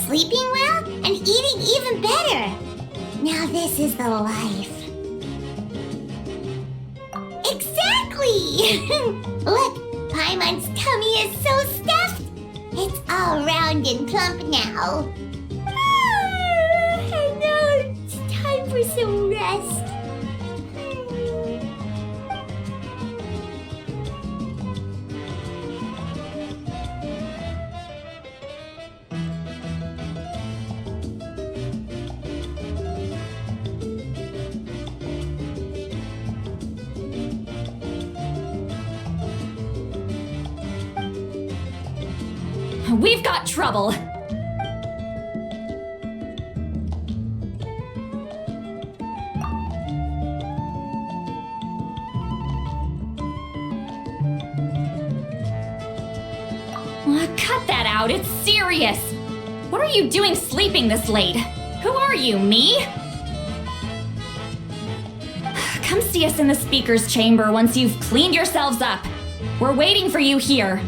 Sleeping well and eating even better. Now this is the life. Exactly! Look, Paimon's tummy is so stuffed. It's all round and plump now. And now it's time for some rest. We've got trouble! Cut that out, it's serious! What are you doing sleeping this late? Who are you, me? Come see us in the speaker's chamber once you've cleaned yourselves up. We're waiting for you here.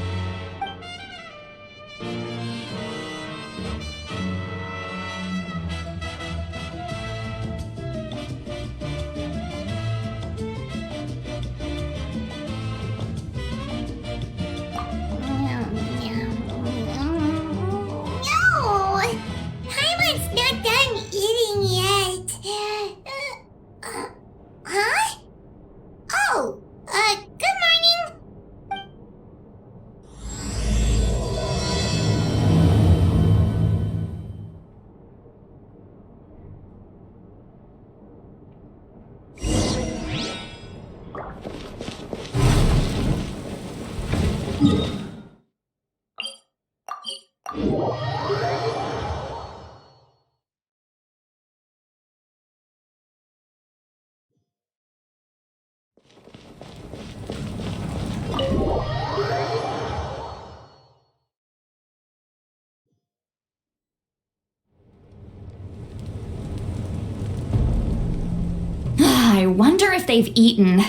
I wonder if they've eaten,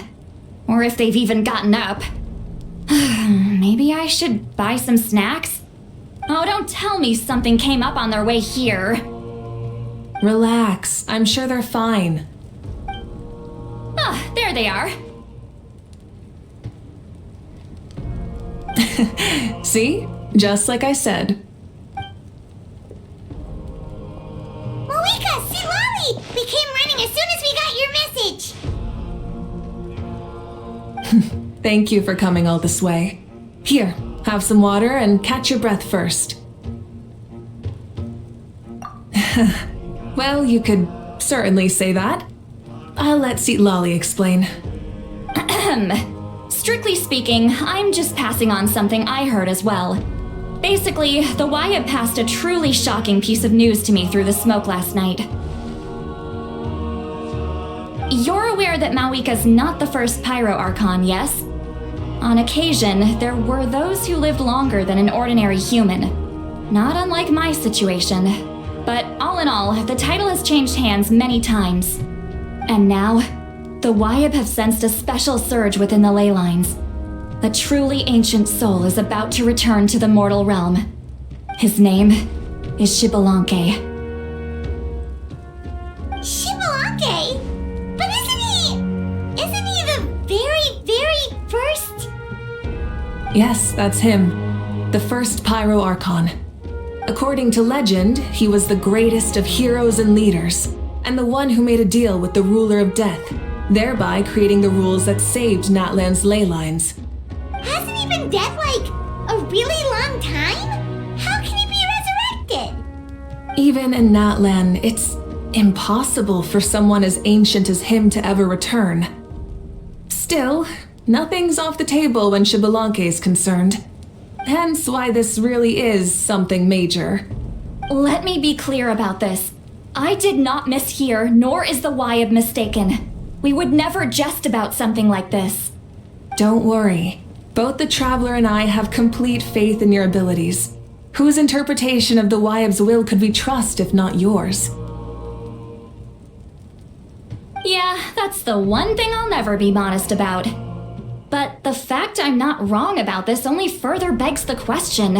or if they've even gotten up. Maybe I should buy some snacks? Oh, don't tell me something came up on their way here. Relax, I'm sure they're fine. Ah, there they are. See? Just like I said. Mavuika, see Lolly! We came running as soon as we got your message! Thank you for coming all this way. Here, have some water and catch your breath first. Well, you could certainly say that. I'll let Lolly explain. Strictly speaking, I'm just passing on something I heard as well. Basically, the Wyatt passed a truly shocking piece of news to me through the smoke last night. You're aware that Mavuika's not the first Pyro Archon, yes? On occasion, there were those who lived longer than an ordinary human. Not unlike my situation. But all in all, the title has changed hands many times. And now, the Wyatt have sensed a special surge within the ley lines. A truly ancient soul is about to return to the mortal realm. His name is Shibalanke. Shibalanke? But isn't he the very, very first? Yes, that's him. The first Pyro Archon. According to legend, he was the greatest of heroes and leaders. and the one who made a deal with the ruler of death, thereby creating the rules that saved Natlan's ley lines. Hasn't he been dead like a really long time? How can he be resurrected? Even in Natlan, it's impossible for someone as ancient as him to ever return. Still, nothing's off the table when Xbalanque is concerned. Hence why this really is something major. Let me be clear about this. I did not mishear, nor is the Wyab mistaken. We would never jest about something like this. Don't worry. Both the Traveler and I have complete faith in your abilities. Whose interpretation of the Wyab's will could we trust if not yours? Yeah, that's the one thing I'll never be modest about. But the fact I'm not wrong about this only further begs the question.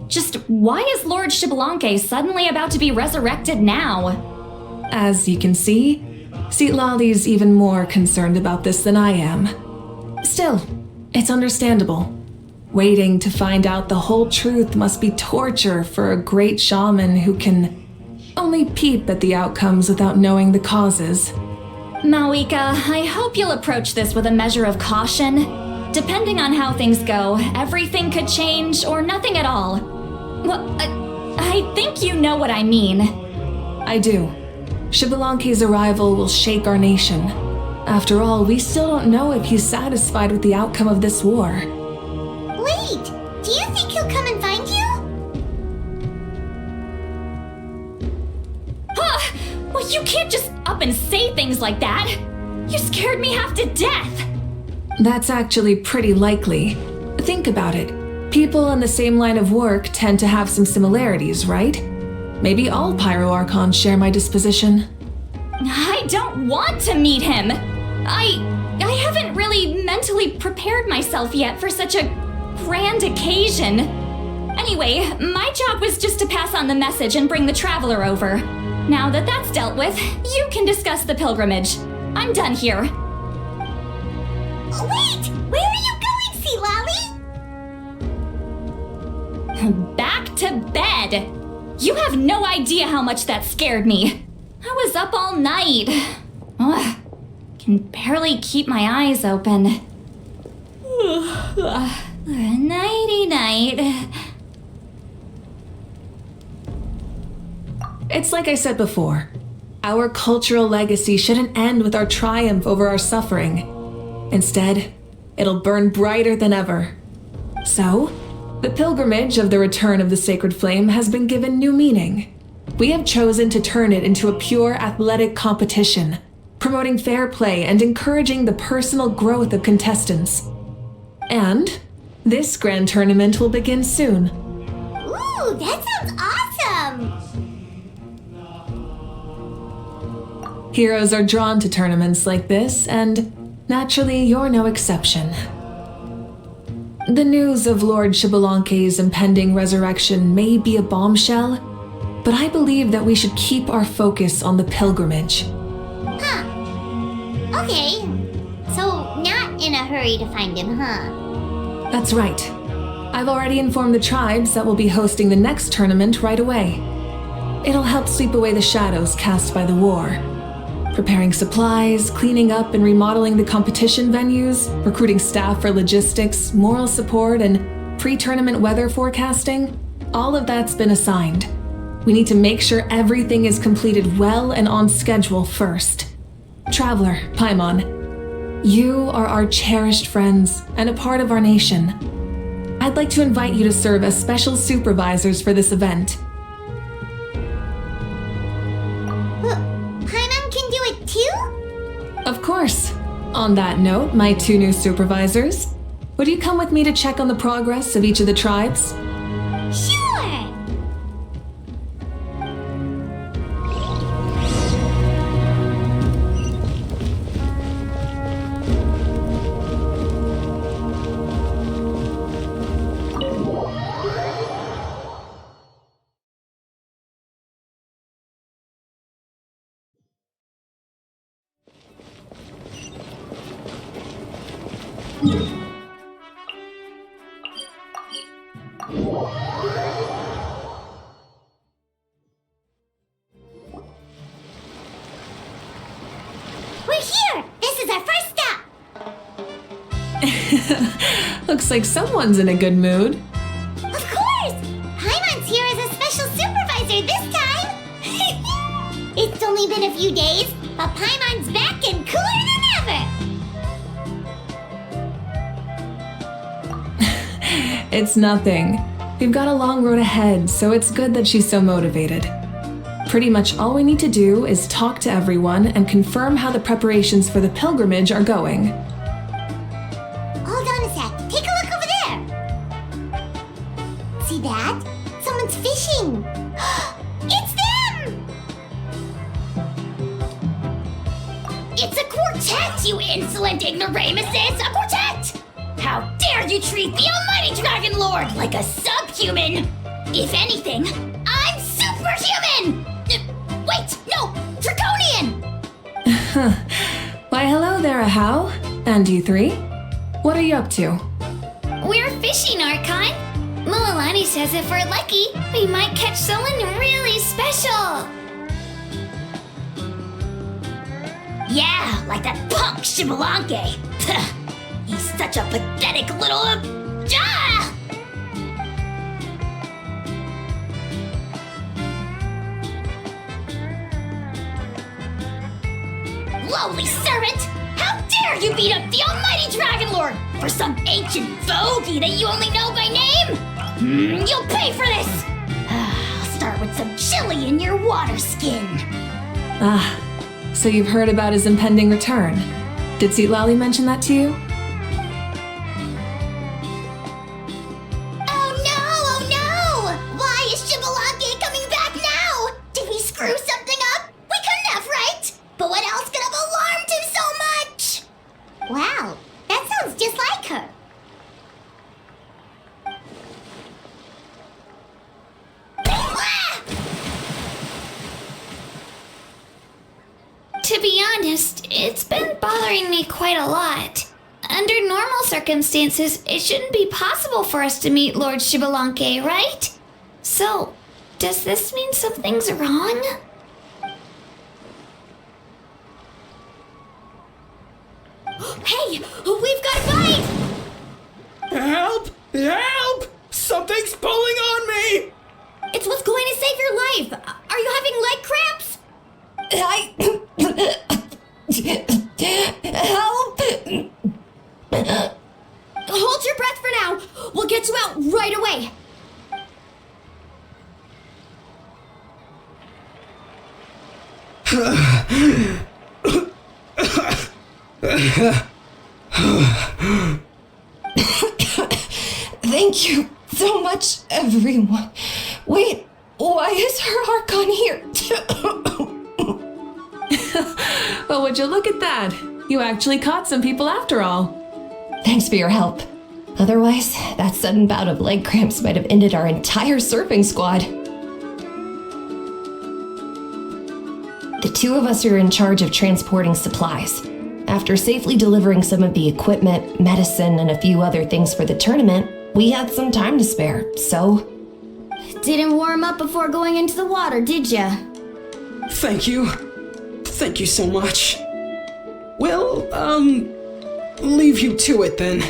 Just why is Lord Xbalanque suddenly about to be resurrected now? As you can see, Citlali's even more concerned about this than I am. Still, it's understandable. Waiting to find out the whole truth must be torture for a great shaman who can only peep at the outcomes without knowing the causes. Mavuika, I hope you'll approach this with a measure of caution. Depending on how things go, everything could change or nothing at all. Well, I think you know what I mean. I do. Xbalanque's arrival will shake our nation. After all, we still don't know if he's satisfied with the outcome of this war. Wait, do you think he'll come and find you? Well, you can't just up and say things like that. You scared me half to death. That's actually pretty likely. Think about it. People in the same line of work tend to have some similarities, right? Maybe all Pyro Archons share my disposition. I don't want to meet him. I haven't really mentally prepared myself yet for such a grand occasion. Anyway, my job was just to pass on the message and bring the Traveler over. Now that that's dealt with, you can discuss the pilgrimage. I'm done here. Wait! Where are you going, Citlali? Back to bed. You have no idea how much that scared me. I was up all night. Ugh, can barely keep my eyes open. Nighty-night. It's like I said before. Our cultural legacy shouldn't end with our triumph over our suffering. Instead, it'll burn brighter than ever. So, the pilgrimage of the return of the sacred flame has been given new meaning. We have chosen to turn it into a pure athletic competition, promoting fair play and encouraging the personal growth of contestants. And this grand tournament will begin soon. Ooh, that sounds awesome! Heroes are drawn to tournaments like this, and naturally, you're no exception. The news of Lord Xbalanque's impending resurrection may be a bombshell, but I believe that we should keep our focus on the pilgrimage. Huh. Okay. So, not in a hurry to find him, huh? That's right. I've already informed the tribes that we'll be hosting the next tournament right away. It'll help sweep away the shadows cast by the war. Preparing supplies, cleaning up and remodeling the competition venues, recruiting staff for logistics, moral support, and pre-tournament weather forecasting, all of that's been assigned. We need to make sure everything is completed well and on schedule first. Traveler, Paimon, you are our cherished friends and a part of our nation. I'd like to invite you to serve as special supervisors for this event. Paimon can do it too? Of course. On that note, my two new supervisors, would you come with me to check on the progress of each of the tribes? Sure! Looks like someone's in a good mood. Of course! Paimon's here as a special supervisor this time! It's only been a few days, but Paimon's back and cooler than ever! It's nothing. We've got a long road ahead, so it's good that she's so motivated. Pretty much all we need to do is talk to everyone and confirm how the preparations for the pilgrimage are going. Hold on a sec. Take a look over there. See that? Someone's fishing. It's them! It's a quartet, you insolent ignoramuses! A quartet! How dare you treat the almighty Dragon Lord like a subhuman! If anything, I'm superhuman! Wait, no! Draconian! Why, hello there, Ahau. And you three? What are you up to? We're fishing, Archon. Mulalani says if we're lucky, we might catch someone really special. Yeah, like that punk Shibalanke. He's such a pathetic little... Lowly servant! How dare you beat up the almighty Dragon Lord for some ancient fogey that you only know by name? You'll pay for this! I'll start with some chili in your water skin. Ah, so you've heard about his impending return. Did Seatlali mention that to you? Oh no! Why is Shibalanke coming back now? Did we screw something up? We couldn't have, right? But what else could have alarmed him so much? Wow, that sounds just like her. To be honest, it's been bothering me quite a lot. Under normal circumstances, it shouldn't be possible for us to meet Lord Shibalanke, right? So, does this mean something's wrong? Hey, we've got a bite! Help! Help! Something's pulling on me! It's what's going to save your life. Are you having leg cramps? Help! Hold your breath for now. We'll get you out right away. Thank you so much, everyone. Wait, why is her Archon here? Well, would you look at that? You actually caught some people after all. Thanks for your help. Otherwise, that sudden bout of leg cramps might have ended our entire surfing squad. The two of us are in charge of transporting supplies. After safely delivering some of the equipment, medicine, and a few other things for the tournament, we had some time to spare, so... Didn't warm up before going into the water, did ya? Thank you. Thank you so much. Well, leave you to it then.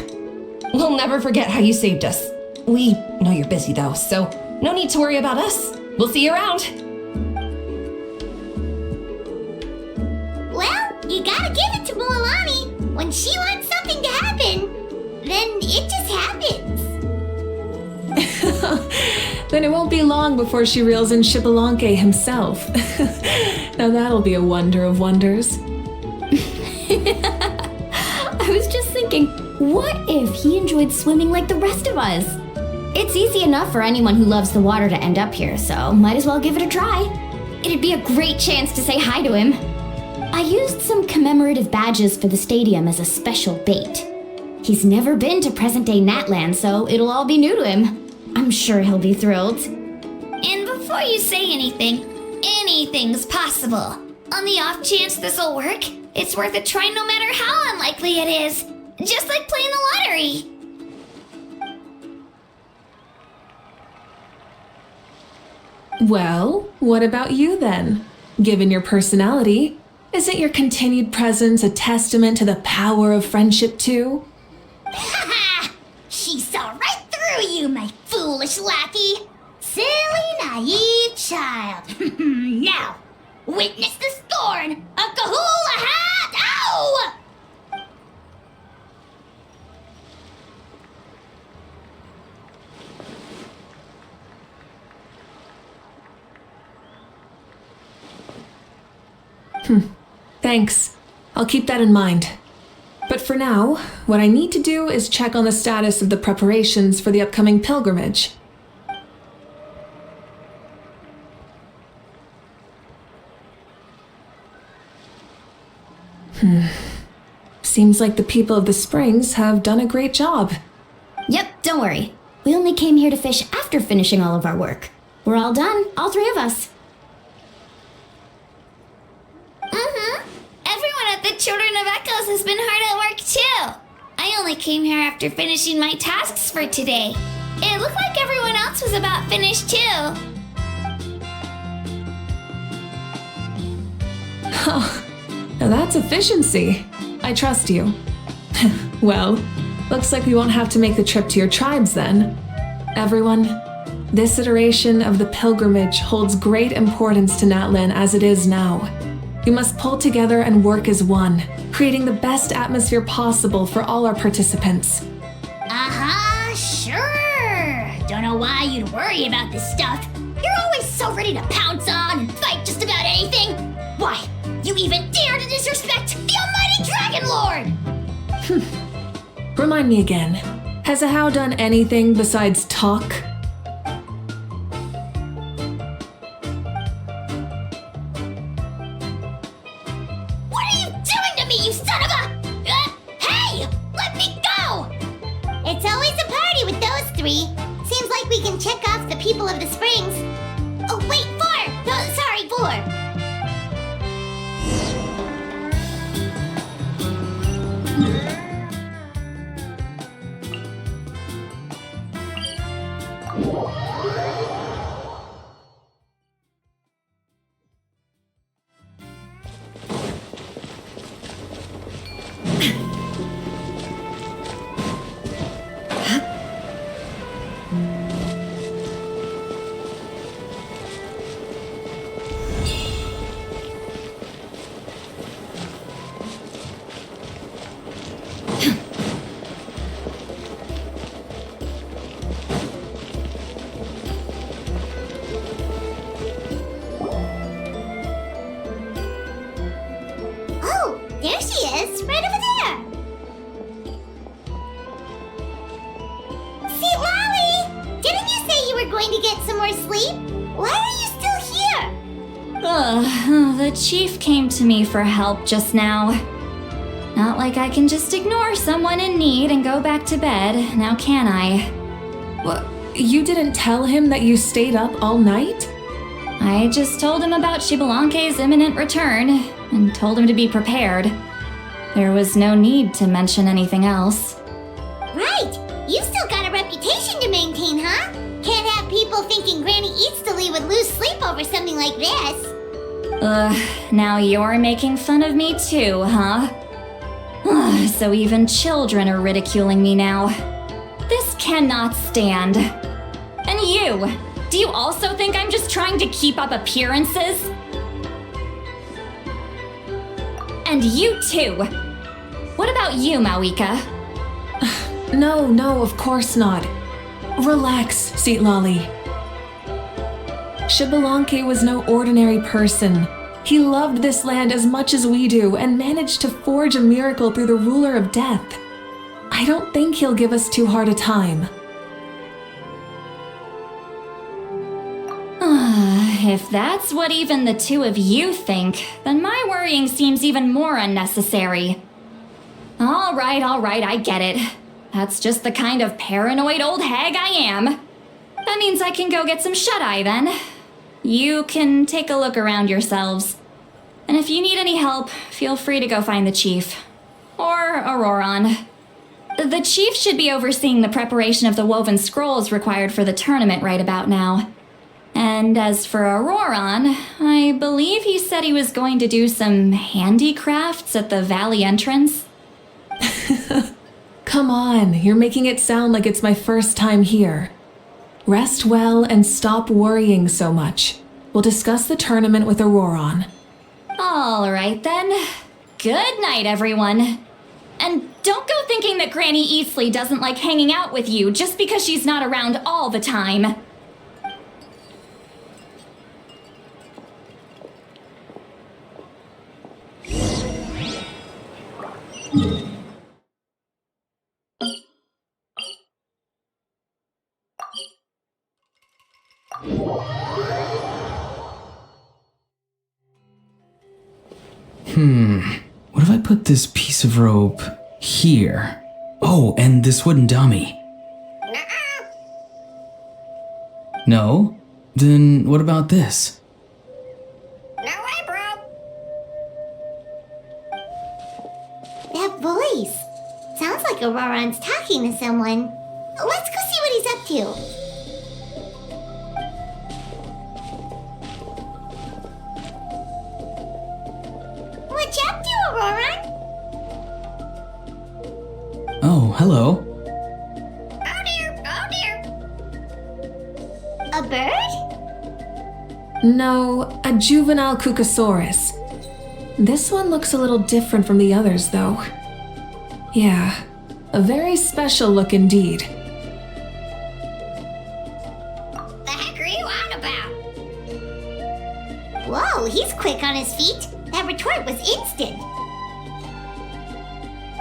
We'll never forget how you saved us. We know you're busy though, so no need to worry about us. We'll see you around. Well, you gotta give it to Mulalani. When she wants something to happen, then it just happens. Then it won't be long before she reels in Shibalanke himself. Now that'll be a wonder of wonders. I was just thinking, what if he enjoyed swimming like the rest of us? It's easy enough for anyone who loves the water to end up here, so might as well give it a try. It'd be a great chance to say hi to him. I used some commemorative badges for the stadium as a special bait. He's never been to present-day Natland, so it'll all be new to him. I'm sure he'll be thrilled. And before you say anything, anything's possible. On the off chance this'll work, it's worth a try no matter how unlikely it is. Just like playing the lottery. Well, what about you then? Given your personality, isn't your continued presence a testament to the power of friendship too? Haha! my foolish lackey. Silly, naive child. Now, witness the scorn of Kahula Hat! Ow! Thanks. I'll keep that in mind. But for now, what I need to do is check on the status of the preparations for the upcoming pilgrimage. Seems like the people of the Springs have done a great job. Yep, don't worry. We only came here to fish after finishing all of our work. We're all done, all three of us. Everyone at the Children of Echoes has been hard at work too. I only came here after finishing my tasks for today. It looked like everyone else was about finished too. Now that's efficiency. I trust you. Well, looks like we won't have to make the trip to your tribes then. Everyone, this iteration of the pilgrimage holds great importance to Natlin as it is now. We must pull together and work as one, creating the best atmosphere possible for all our participants. Sure. Don't know why you'd worry about this stuff. You're always so ready to pounce on and fight just about anything. Why, you even dare to disrespect the almighty Dragon Lord! Remind me again, has Ahau done anything besides talk? What are you doing to me, you son of a... hey! Let me go! It's always a party with those three. Seems like we can check off the people of the Springs. Oh, wait, Four! Sorry, Four. Oh, there she is, right over there. See, Lolly, didn't you say you were going to get some more sleep? Why are you still here? The chief came to me for help just now. Not like I can just ignore someone in need and go back to bed, now can I? What? You didn't tell him that you stayed up all night? I just told him about Shibalanke's imminent return, and told him to be prepared. There was no need to mention anything else. Right, you've still got a reputation to maintain, huh? Can't have people thinking Granny Eatstily would lose sleep over something like this. Now you're making fun of me too, huh? So even children are ridiculing me now. This cannot stand. And you! Do you also think I'm just trying to keep up appearances? And you too! What about you, Mavuika? No, of course not. Relax, Seat Lolly. Shibalanke was no ordinary person. He loved this land as much as we do and managed to forge a miracle through the ruler of death. I don't think he'll give us too hard a time. If that's what even the two of you think, then my worrying seems even more unnecessary. All right, I get it. That's just the kind of paranoid old hag I am. That means I can go get some shut-eye then. You can take a look around yourselves. And if you need any help, feel free to go find the chief. Or Auroron. The chief should be overseeing the preparation of the woven scrolls required for the tournament right about now. And as for Auroron, I believe he said he was going to do some handicrafts at the valley entrance. Come on, you're making it sound like it's my first time here. Rest well and stop worrying so much. We'll discuss the tournament with Auroron. All right then. Good night, everyone. And don't go thinking that Granny Eastleigh doesn't like hanging out with you just because she's not around all the time. What if I put this piece of rope here? Oh, and this wooden dummy. No? Then what about this? No way, bro. That voice. Sounds like Auroron's talking to someone. Let's go see what he's up to. What you up to, Auroron? Oh, hello. Oh dear. A bird? No, a juvenile Cucosaurus. This one looks a little different from the others, though. Yeah, a very special look indeed. The heck are you on about? Whoa, he's quick on his feet. That retort was instant.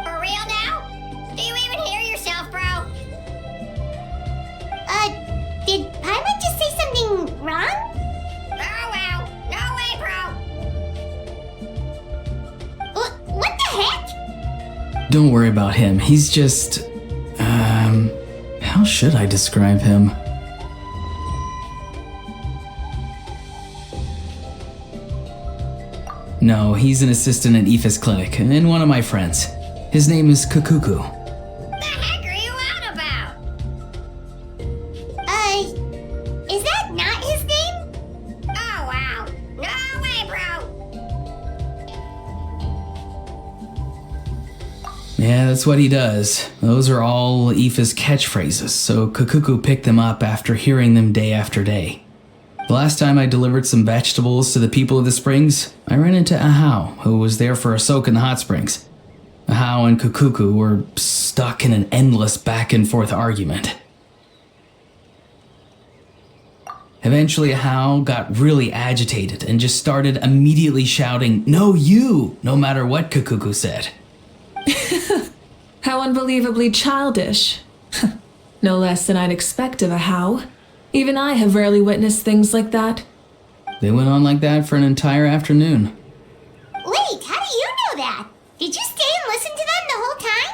For real now? Do you even hear yourself, bro? Did Pyro just say something wrong? Oh well, no way, bro. What the heck? Don't worry about him. He's just... how should I describe him? No, he's an assistant at Aoife's clinic, and one of my friends. His name is Kukuku. The heck are you on about? Is that not his name? Oh wow, no way, bro. Yeah, that's what he does. Those are all Aoife's catchphrases, so Kukuku picked them up after hearing them day after day. The last time I delivered some vegetables to the people of the springs, I ran into Ahau, who was there for a soak in the hot springs. Ahau and Kukuku were stuck in an endless back and forth argument. Eventually, Ahau got really agitated and just started immediately shouting, "No, you!" no matter what Kukuku said. How unbelievably childish. No less than I'd expect of Ahau. Even I have rarely witnessed things like that. They went on like that for an entire afternoon. Wait, how do you know that? Did you stay and listen to them the whole time?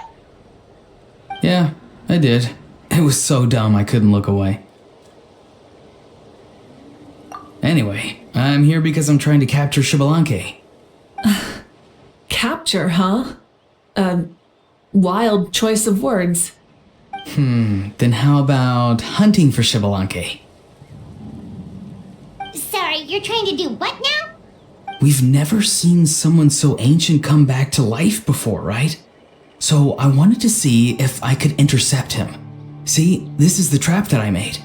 Yeah, I did. It was so dumb I couldn't look away. Anyway, I'm here because I'm trying to capture Xbalanque. Capture, huh? A wild choice of words. Then how about hunting for Xbalanque? Sorry, you're trying to do what now? We've never seen someone so ancient come back to life before, right? So I wanted to see if I could intercept him. See, this is the trap that I made.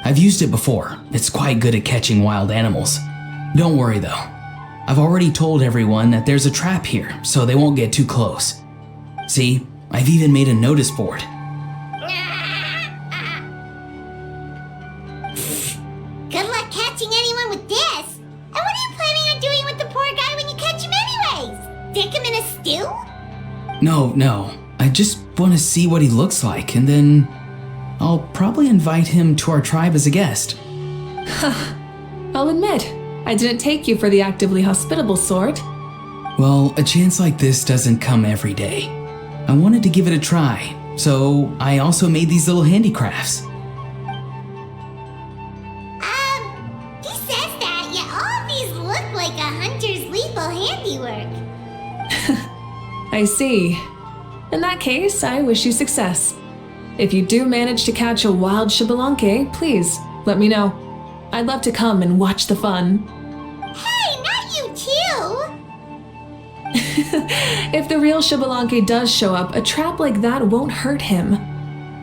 I've used it before. It's quite good at catching wild animals. Don't worry though. I've already told everyone that there's a trap here, so they won't get too close. See, I've even made a notice board. Good luck catching anyone with this. And what are you planning on doing with the poor guy when you catch him anyways? Stick him in a stew? No. I just want to see what he looks like, and then I'll probably invite him to our tribe as a guest. I'll admit, I didn't take you for the actively hospitable sort. Well, a chance like this doesn't come every day. I wanted to give it a try, so I also made these little handicrafts. He says that, yet all of these look like a hunter's lethal handiwork. I see. In that case, I wish you success. If you do manage to catch a wild Xbalanque, please let me know. I'd love to come and watch the fun. Hey, not you too! If the real Xbalanque does show up, a trap like that won't hurt him.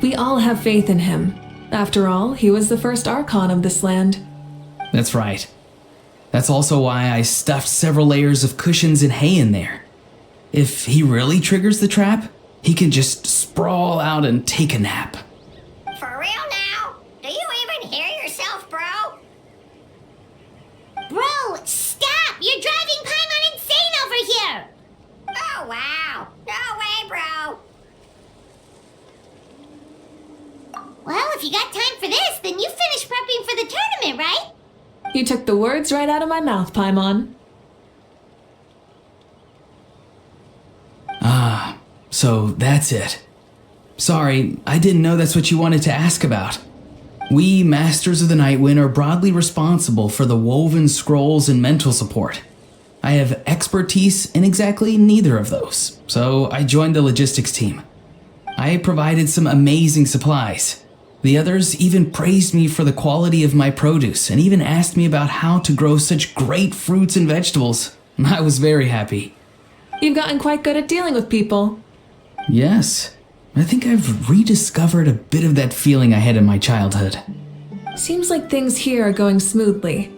We all have faith in him, After all, he was the first Archon of this land. That's right. That's also why I stuffed several layers of cushions and hay in there. If he really triggers the trap, he can just sprawl out and take a nap. For real now? Do you even hear yourself, bro? Bro, stop! You're driving Paimon insane over here! Oh, wow. No way, bro. Well, if you got time for this, then you finished prepping for the tournament, right? You took the words right out of my mouth, Paimon. Ah, so that's it. Sorry, I didn't know that's what you wanted to ask about. We, Masters of the Nightwind, are broadly responsible for the woven scrolls and mental support. I have expertise in exactly neither of those, so I joined the logistics team. I provided some amazing supplies. The others even praised me for the quality of my produce and even asked me about how to grow such great fruits and vegetables. I was very happy. You've gotten quite good at dealing with people. Yes, I think I've rediscovered a bit of that feeling I had in my childhood. Seems like things here are going smoothly.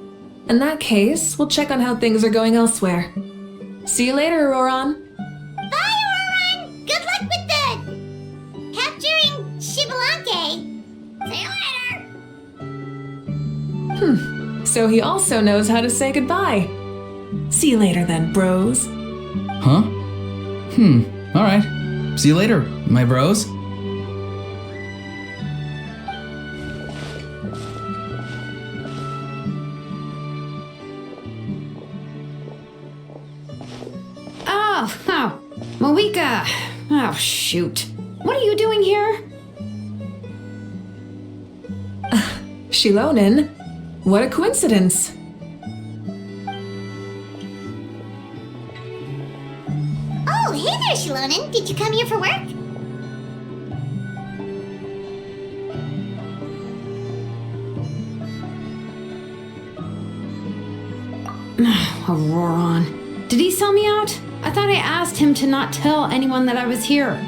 In that case, we'll check on how things are going elsewhere. See you later, Auroron. Bye, Auroron! Good luck with the... capturing Shibalanke. See you later! So he also knows how to say goodbye. See you later then, bros. Huh? Alright. See you later, my bros. Oh, Mavuika. Oh, shoot. What are you doing here? Shilonin? What a coincidence. Oh, hey there, Shilonin. Did you come here for work? Auroron. Did he sell me out? I thought I asked him to not tell anyone that I was here.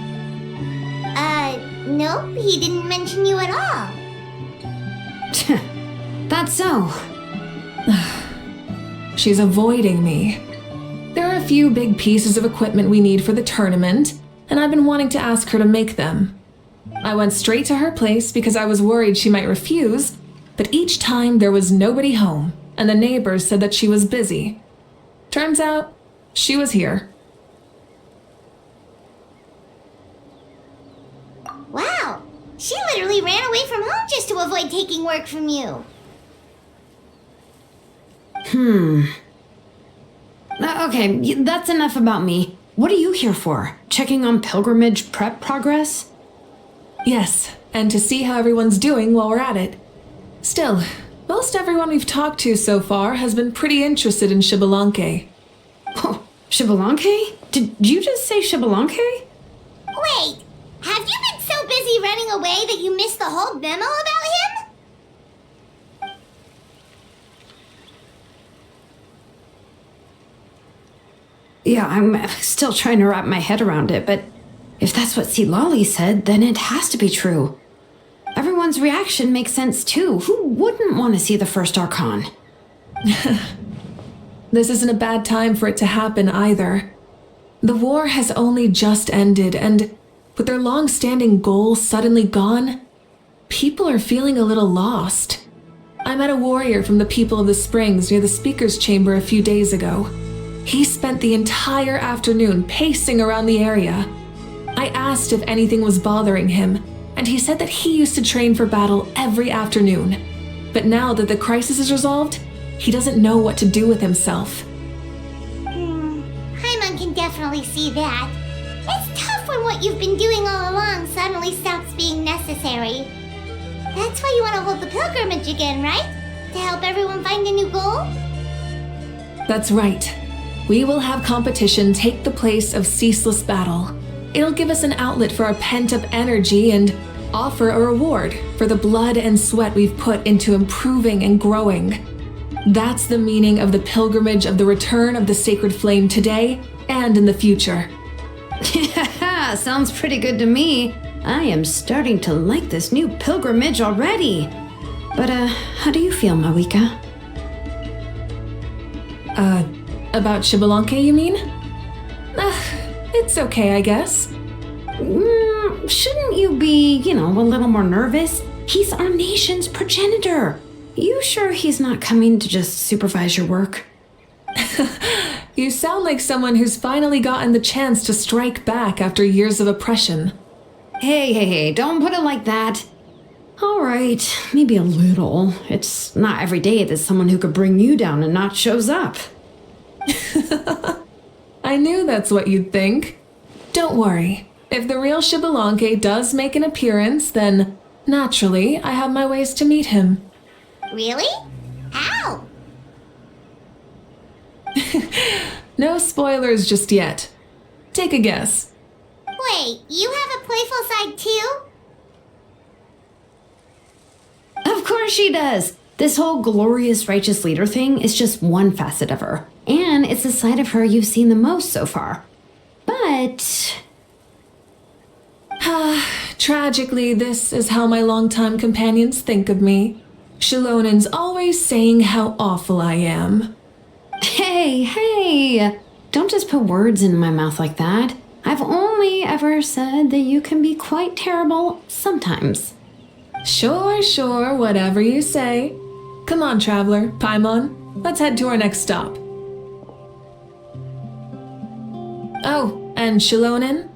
Nope, he didn't mention you at all. That's so. She's avoiding me. There are a few big pieces of equipment we need for the tournament, and I've been wanting to ask her to make them. I went straight to her place because I was worried she might refuse, but each time there was nobody home, and the neighbors said that she was busy. Turns out, she was here. Wow, she literally ran away from home just to avoid taking work from you. Okay, that's enough about me. What are you here for? Checking on pilgrimage prep progress? Yes, and to see how everyone's doing while we're at it. Still, most everyone we've talked to so far has been pretty interested in Shibalanke. Oh, Shibalanke? Did you just say Shibalanke? Wait, have you been so busy running away that you missed the whole memo about him? Yeah, I'm still trying to wrap my head around it, but if that's what Silali said, then it has to be true. Everyone's reaction makes sense too. Who wouldn't want to see the first Archon? This isn't a bad time for it to happen either. The war has only just ended, and with their long-standing goals suddenly gone, people are feeling a little lost. I met a warrior from the People of the Springs near the Speaker's Chamber a few days ago. He spent the entire afternoon pacing around the area. I asked if anything was bothering him, and he said that he used to train for battle every afternoon. But now that the crisis is resolved, he doesn't know what to do with himself. Paimon can definitely see that. It's tough when what you've been doing all along suddenly stops being necessary. That's why you want to hold the pilgrimage again, right? To help everyone find a new goal? That's right. We will have competition take the place of ceaseless battle. It'll give us an outlet for our pent-up energy and offer a reward for the blood and sweat we've put into improving and growing. That's the meaning of the pilgrimage of the return of the sacred flame today and in the future. Yeah, sounds pretty good to me. I am starting to like this new pilgrimage already. But, how do you feel, Mavuika? About Xbalanque, you mean? It's okay, I guess. Shouldn't you be, a little more nervous? He's our nation's progenitor. You sure he's not coming to just supervise your work? You sound like someone who's finally gotten the chance to strike back after years of oppression. Hey, don't put it like that. All right, maybe a little. It's not every day that someone who could bring you down a notch shows up. I knew that's what you'd think. Don't worry. If the real Xbalanque does make an appearance, then naturally I have my ways to meet him. Really? How? No spoilers just yet. Take a guess. Wait, you have a playful side too? Of course she does. This whole glorious righteous leader thing is just one facet of her. And it's the side of her you've seen the most so far. But... Tragically, this is how my longtime companions think of me. Shalonen's always saying how awful I am. Hey, don't just put words in my mouth like that. I've only ever said that you can be quite terrible sometimes. Sure, whatever you say. Come on, traveler, Paimon, let's head to our next stop. Oh, and Shalonen,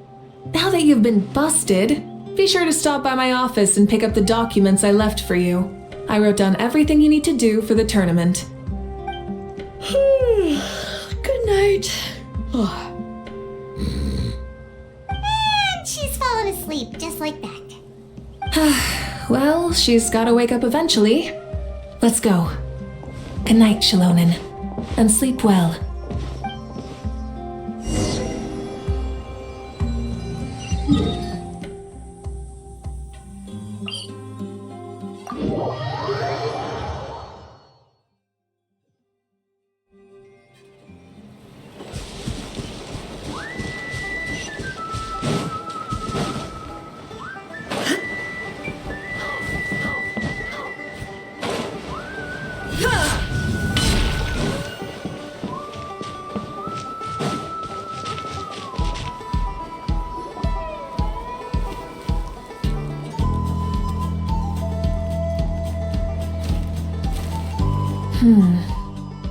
now that you've been busted, be sure to stop by my office and pick up the documents I left for you. I wrote down everything you need to do for the tournament. Good night. And she's fallen asleep just like that. Well, she's gotta wake up eventually. Let's go. Good night, Shalonen, and sleep well.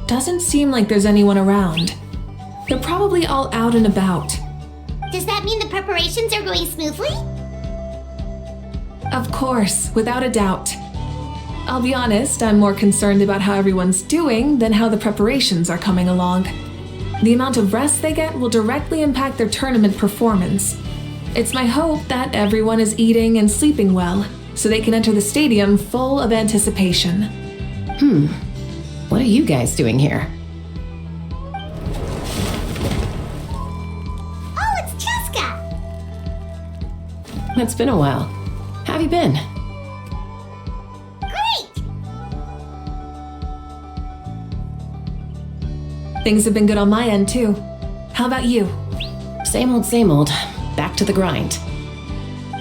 Doesn't seem like there's anyone around. They're probably all out and about. Does that mean the preparations are going smoothly? Of course, without a doubt. I'll be honest, I'm more concerned about how everyone's doing than how the preparations are coming along. The amount of rest they get will directly impact their tournament performance. It's my hope that everyone is eating and sleeping well, so they can enter the stadium full of anticipation. What are you guys doing here? Oh, it's Cheska! It's been a while. How have you been? Great! Things have been good on my end, too. How about you? Same old. Back to the grind.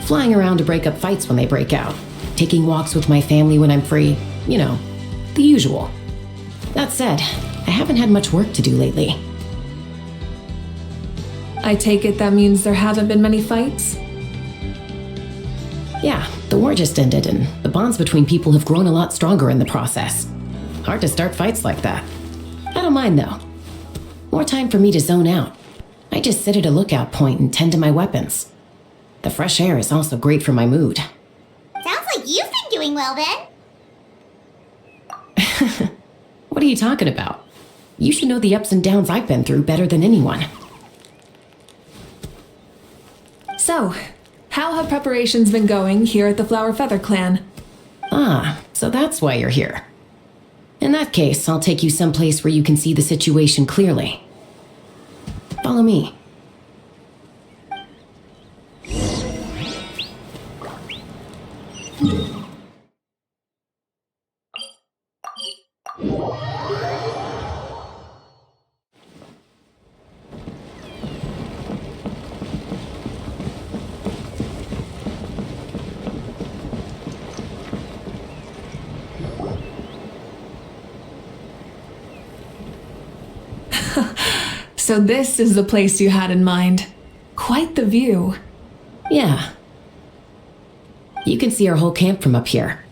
Flying around to break up fights when they break out. Taking walks with my family when I'm free. You know, the usual. That said, I haven't had much work to do lately. I take it that means there haven't been many fights? Yeah, the war just ended and the bonds between people have grown a lot stronger in the process. Hard to start fights like that. I don't mind though. More time for me to zone out. I just sit at a lookout point and tend to my weapons. The fresh air is also great for my mood. Sounds like you've been doing well then. What are you talking about? You should know the ups and downs I've been through better than anyone. So, how have preparations been going here at the Flower Feather Clan? Ah, so that's why you're here. In that case, I'll take you someplace where you can see the situation clearly. Follow me. So this is the place you had in mind. Quite the view. Yeah. You can see our whole camp from up here.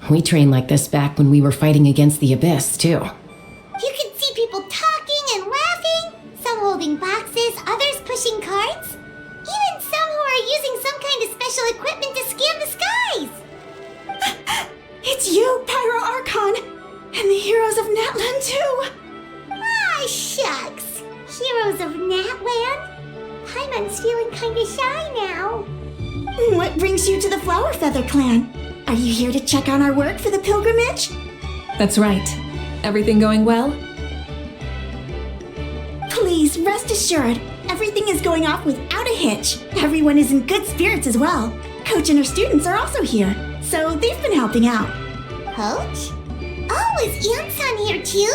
We trained like this back when we were fighting against the Abyss, too. You can see people talking and laughing, some holding boxes, others pushing carts. Even some who are using some kind of special equipment to scan the skies. It's you, Pyro Archon, and the heroes of Natlan too. Ah, shucks. Heroes of Natland? Paimon's feeling kinda shy now. What brings you to the Flower Feather Clan? Are you here to check on our work for the pilgrimage? That's right. Everything going well? Please, rest assured, everything is going off without a hitch. Everyone is in good spirits as well. Coach and her students are also here, so they've been helping out. Coach? Oh, is Anson here too?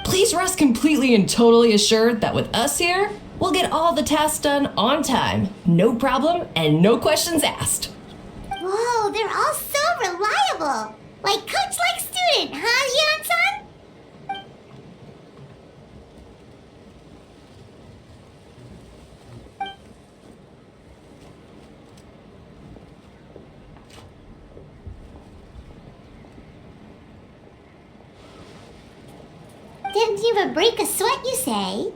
Please rest completely and totally assured that with us here, we'll get all the tasks done on time. No problem and no questions asked. Whoa, they're all so reliable. Like coach like student, huh, Anson? Didn't even break a sweat, you say?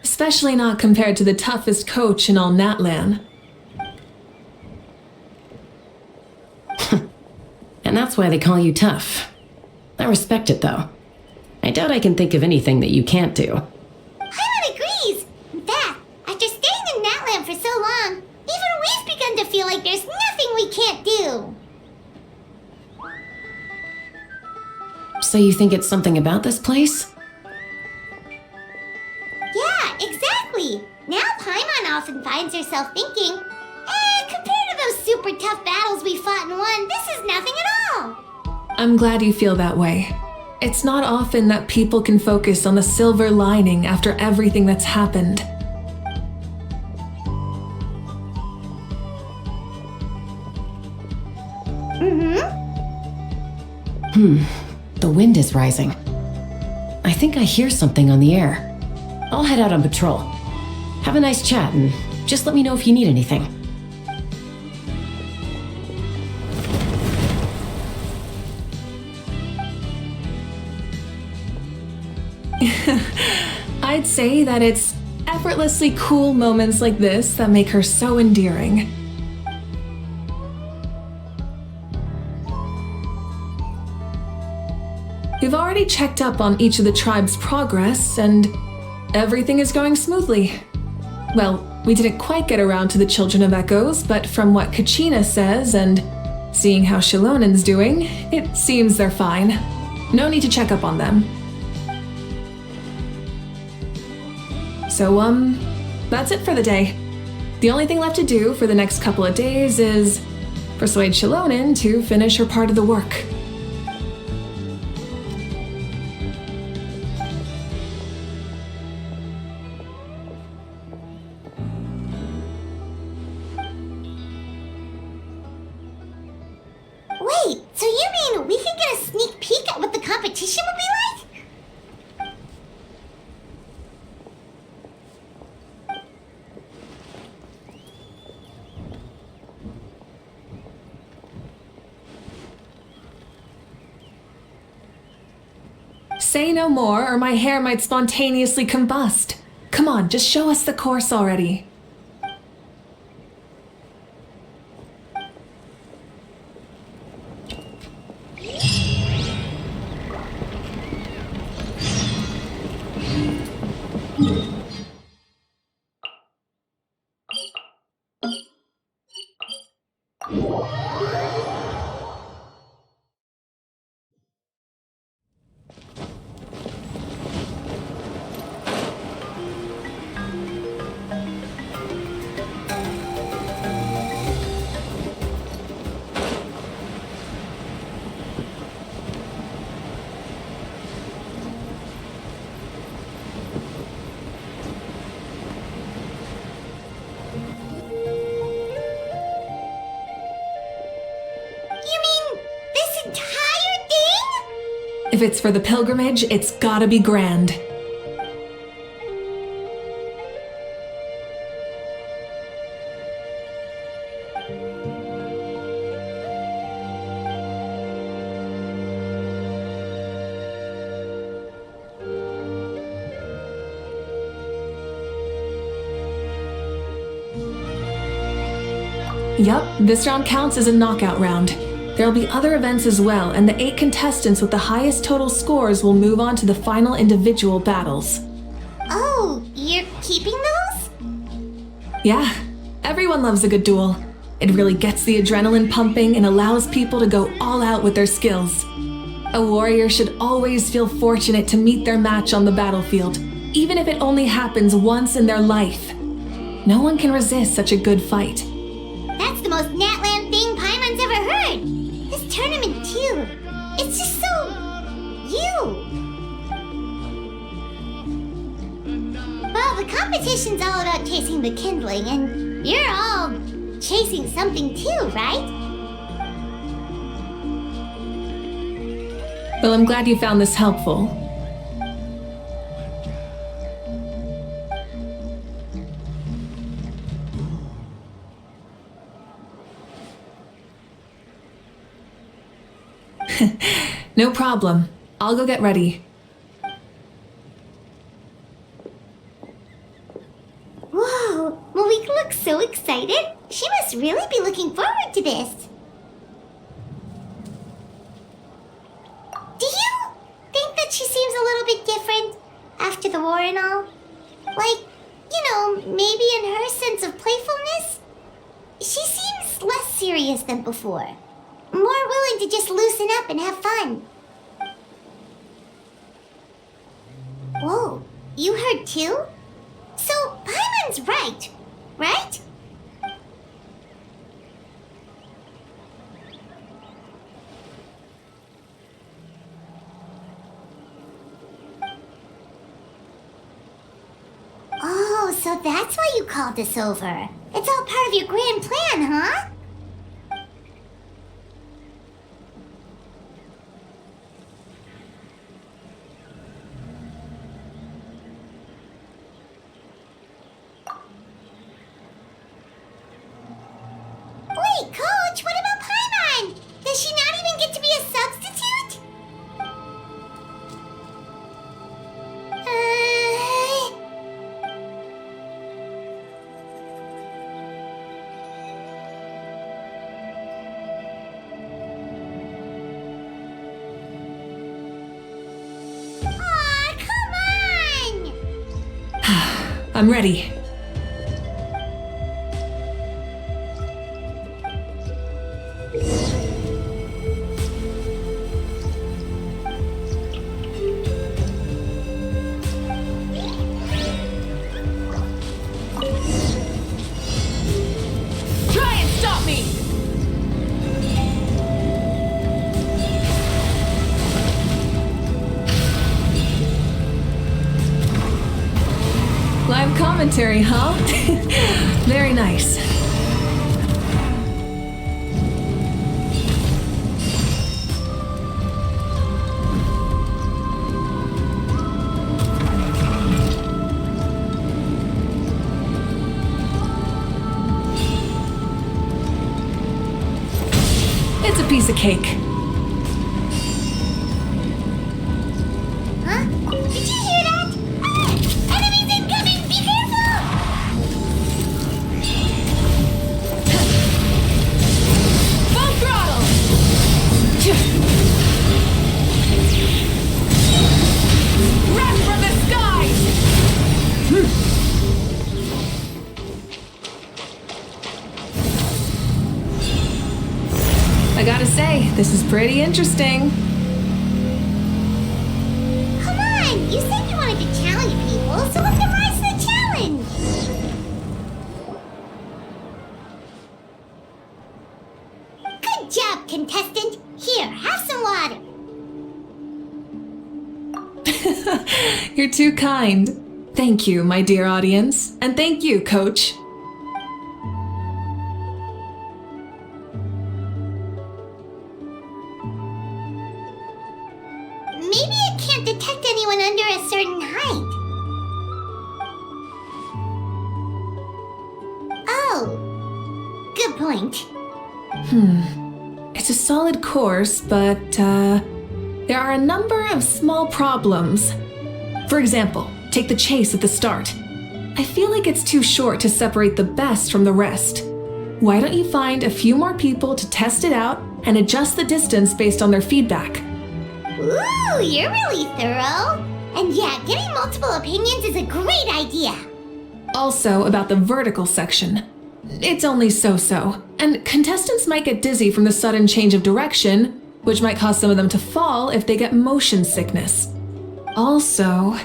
Especially not compared to the toughest coach in all Natlan. And that's why they call you tough. I respect it, though. I doubt I can think of anything that you can't do. Paimon agrees! In fact, after staying in Natlan for so long, even we've begun to feel like there's nothing we can't do. So you think it's something about this place? Yeah, exactly! Now Paimon often finds herself thinking, compared to those super tough battles we fought and won, this is nothing at all! I'm glad you feel that way. It's not often that people can focus on the silver lining after everything that's happened. The wind is rising. I think I hear something on the air. I'll head out on patrol. Have a nice chat and just let me know if you need anything. I'd say that it's effortlessly cool moments like this that make her so endearing. We've already checked up on each of the tribe's progress, and everything is going smoothly. Well, we didn't quite get around to the Children of Echoes, but from what Kachina says and seeing how Shilonen's doing, it seems they're fine. No need to check up on them. So, that's it for the day. The only thing left to do for the next couple of days is persuade Shilonen to finish her part of the work. Wait, so you mean we can get a sneak peek at what the competition would be like? Say no more, or my hair might spontaneously combust. Come on, just show us the course already. You mean this entire thing? If it's for the pilgrimage, it's gotta be grand. Yup, this round counts as a knockout round. There'll be other events as well, and the 8 contestants with the highest total scores will move on to the final individual battles. Oh, you're keeping those? Yeah, everyone loves a good duel. It really gets the adrenaline pumping and allows people to go all out with their skills. A warrior should always feel fortunate to meet their match on the battlefield, even if it only happens once in their life. No one can resist such a good fight. That's the most Natland thing Paimon's ever heard. This tournament too. It's just so... you. Well, the competition's all about chasing the kindling, and you're all chasing something too, right? Well, I'm glad you found this helpful. No problem. I'll go get ready. Whoa, Mavuika looks so excited. She must really be looking forward to this. Do you think that she seems a little bit different after the war and all? Like, you know, maybe in her sense of playfulness? She seems less serious than before. More willing to just loosen up and have fun. Whoa, you heard too? So, Paimon's right, right? Oh, so that's why you called us over. It's all part of your grand plan, huh? Wait, Coach, what about Paimon? Does she not even get to be a substitute? Aw, come on! I'm ready. Live commentary, huh? Very nice. It's a piece of cake. Huh? Did you hear that? Ah! Enemies incoming! Be careful! Full throttle! Wrath from the skies! I gotta say, this is pretty interesting. Come on, you said you wanted to challenge people, so let's rise to the challenge. Good job, contestant. Here, have some water. You're too kind. Thank you, my dear audience. And thank you, Coach. Maybe it can't detect anyone under a certain height. Oh, good point. It's a solid course, but there are a number of small problems. For example, take the chase at the start. I feel like it's too short to separate the best from the rest. Why don't you find a few more people to test it out and adjust the distance based on their feedback? Ooh, you're really thorough. And yeah, getting multiple opinions is a great idea. Also, about the vertical section. It's only so-so, and contestants might get dizzy from the sudden change of direction, which might cause some of them to fall if they get motion sickness. Also,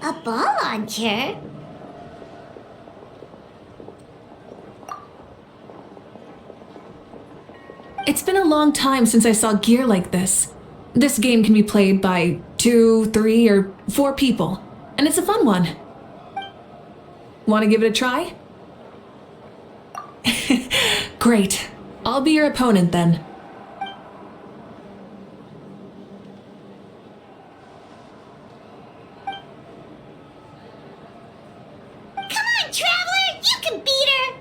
A ball launcher? it's been a long time since I saw gear like this. This game can be played by 2, 3, or 4 people, and it's a fun one. Want to give it a try? Great. I'll be your opponent then. Come on, Traveler! You can beat her!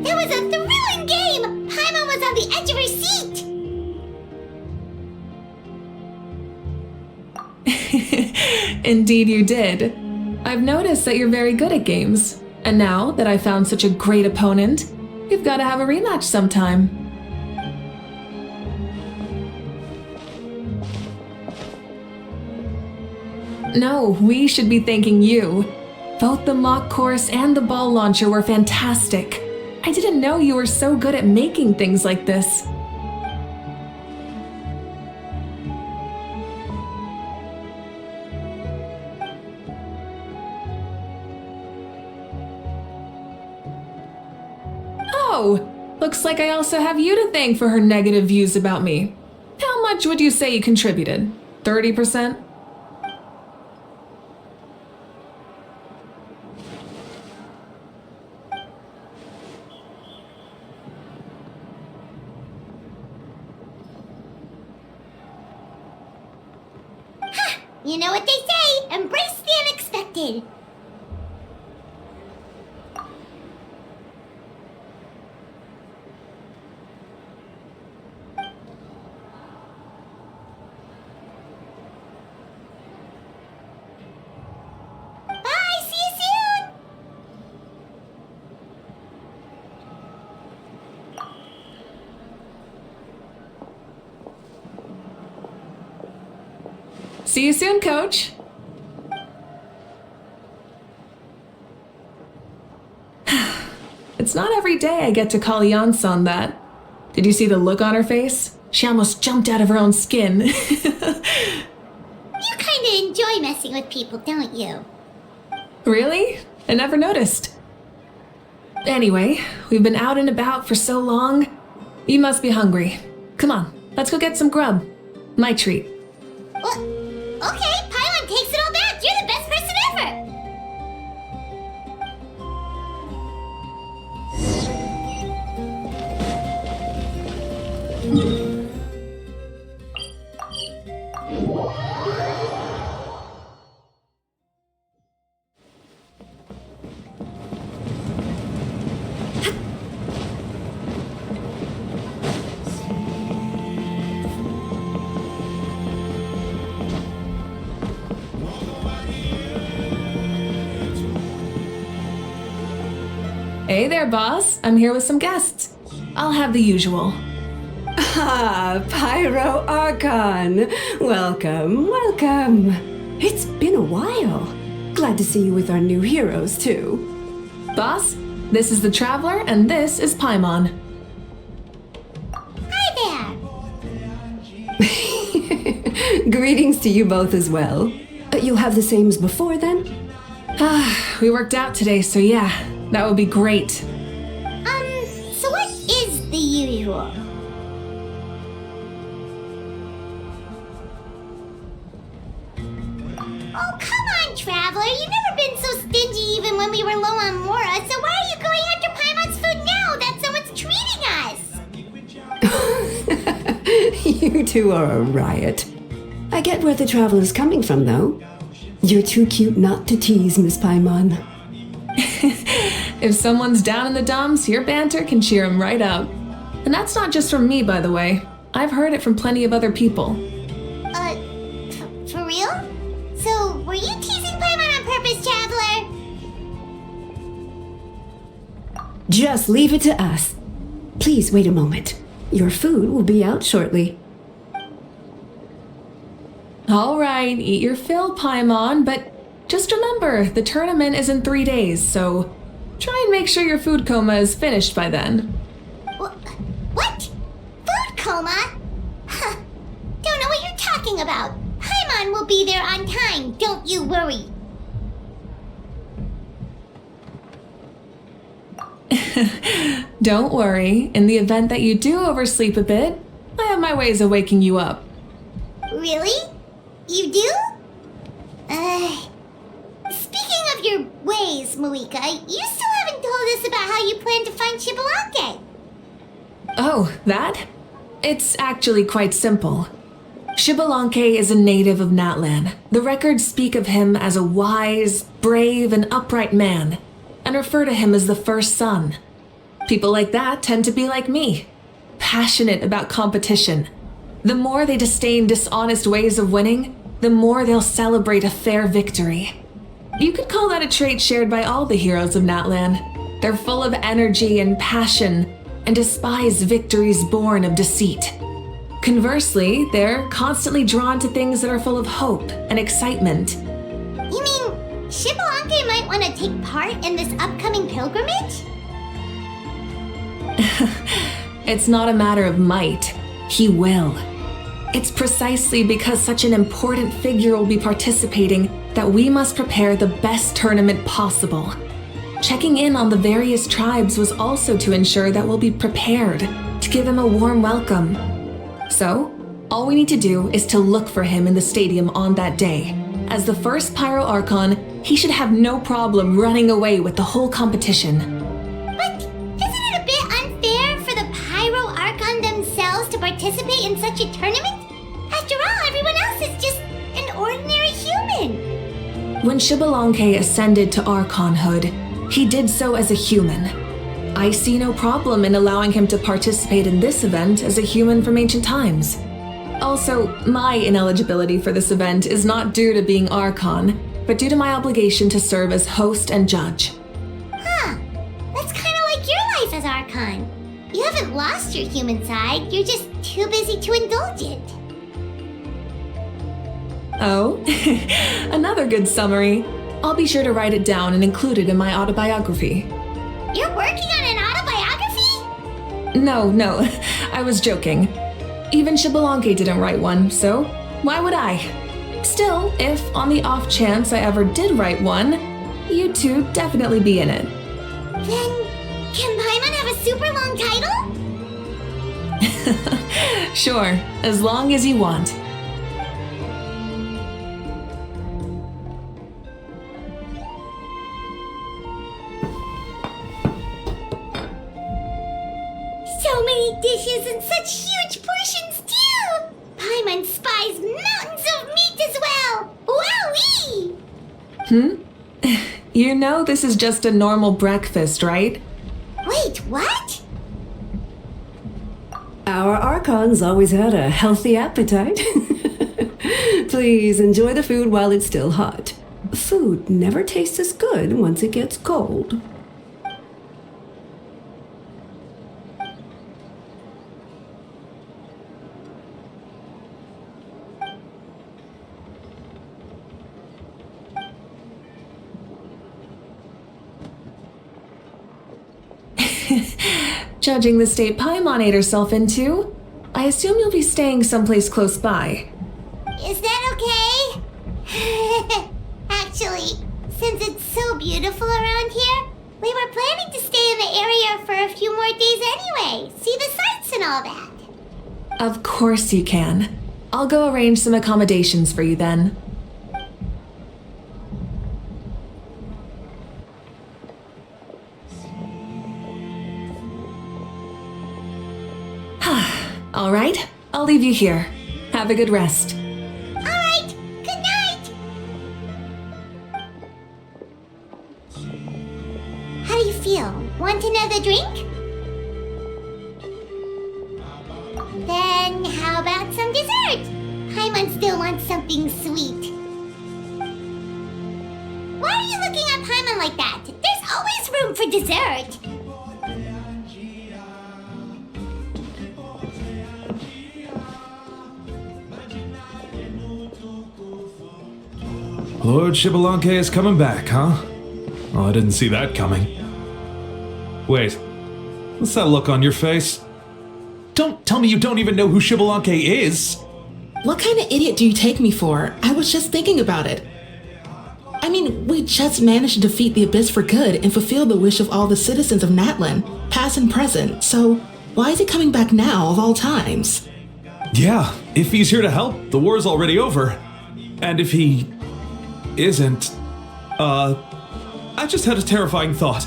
That was a thrilling game! Paimon was on the edge of her seat! Indeed you did. I've noticed that you're very good at games. And now that I've found such a great opponent, we've got to have a rematch sometime. No, we should be thanking you. Both the mock course and the ball launcher were fantastic. I didn't know you were so good at making things like this. Oh, looks like I also have you to thank for her negative views about me. How much would you say you contributed? 30%? You know what they say, embrace the unexpected. Bye, see you soon. See you soon, Coach. It's not every day I get to call Yansan that. Did you see the look on her face? She almost jumped out of her own skin. You kinda enjoy messing with people, don't you? Really? I never noticed. Anyway, we've been out and about for so long. You must be hungry. Come on, let's go get some grub. My treat. Well, okay, Pylon takes it all back. You're the best person ever. Hey there, boss. I'm here with some guests. I'll have the usual. Ah, Pyro Archon. Welcome, welcome. It's been a while. Glad to see you with our new heroes, too. Boss, this is the Traveler, and this is Paimon. Hi there. Greetings to you both as well. You'll have the same as before, then? We worked out today, so yeah, that would be great. So what is the usual? Oh, come on, Traveler. You've never been so stingy even when we were low on Mora, so why are you going after Paimon's food now that someone's treating us? You two are a riot. I get where the Traveler's coming from, though. You're too cute not to tease, Miss Paimon. If someone's down in the dumps, your banter can cheer them right up. And that's not just from me, by the way. I've heard it from plenty of other people. For real? So, were you teasing Paimon on purpose, Traveler? Just leave it to us. Please wait a moment. Your food will be out shortly. All right, eat your fill, Paimon, but just remember, the tournament is in 3 days, so try and make sure your food coma is finished by then. What? Food coma? Huh. Don't know what you're talking about. Paimon will be there on time, don't you worry. Don't worry, in the event that you do oversleep a bit, I have my ways of waking you up. Really? You do? Speaking of your ways, Mavuika, you still haven't told us about how you plan to find Xbalanque. Oh, that? It's actually quite simple. Xbalanque is a native of Natlan. The records speak of him as a wise, brave, and upright man, and refer to him as the first son. People like that tend to be like me, passionate about competition. The more they disdain dishonest ways of winning, the more they'll celebrate a fair victory. You could call that a trait shared by all the heroes of Natlan. They're full of energy and passion, and despise victories born of deceit. Conversely, they're constantly drawn to things that are full of hope and excitement. You mean Xbalanque might want to take part in this upcoming pilgrimage? It's not a matter of might. He will. It's precisely because such an important figure will be participating that we must prepare the best tournament possible. Checking in on the various tribes was also to ensure that we'll be prepared to give him a warm welcome. So, all we need to do is to look for him in the stadium on that day. As the first Pyro Archon, he should have no problem running away with the whole competition. But isn't it a bit unfair for the Pyro Archon themselves to participate in such a tournament? After all, everyone else is just an ordinary human. When Xbalanque ascended to Archonhood, he did so as a human. I see no problem in allowing him to participate in this event as a human from ancient times. Also, my ineligibility for this event is not due to being Archon, but due to my obligation to serve as host and judge. Huh. That's kind of like your life as Archon. You haven't lost your human side, you're just too busy to indulge it. Oh, another good summary. I'll be sure to write it down and include it in my autobiography. You're working on an autobiography? No, I was joking. Even Xbalanque didn't write one, so why would I? Still, if on the off chance I ever did write one, you two definitely be in it. Then, can Paimon have a super long title? Sure, as long as you want. So many dishes and such huge portions too! Paimon spies mountains of meat as well! Wowee! You know this is just a normal breakfast, right? Wait, what? Our Archon's always had a healthy appetite. Please enjoy the food while it's still hot. Food never tastes as good once it gets cold. Judging the state Paimon ate herself into, I assume you'll be staying someplace close by. Is that okay? Actually, since it's so beautiful around here, we were planning to stay in the area for a few more days anyway. See the sights and all that. Of course you can. I'll go arrange some accommodations for you then. All right, I'll leave you here. Have a good rest. All right, good night. How do you feel? Want another drink? Then how about some dessert? Paimon still wants something sweet. Why are you looking at Paimon like that? There's always room for dessert. Lord Xbalanque is coming back, huh? Oh, I didn't see that coming. Wait, what's that look on your face? Don't tell me you don't even know who Xbalanque is! What kind of idiot do you take me for? I was just thinking about it. I mean, we just managed to defeat the Abyss for good and fulfill the wish of all the citizens of Natlan, past and present, so why is he coming back now of all times? Yeah, if he's here to help, the war's already over. And if he isn't, I just had a terrifying thought.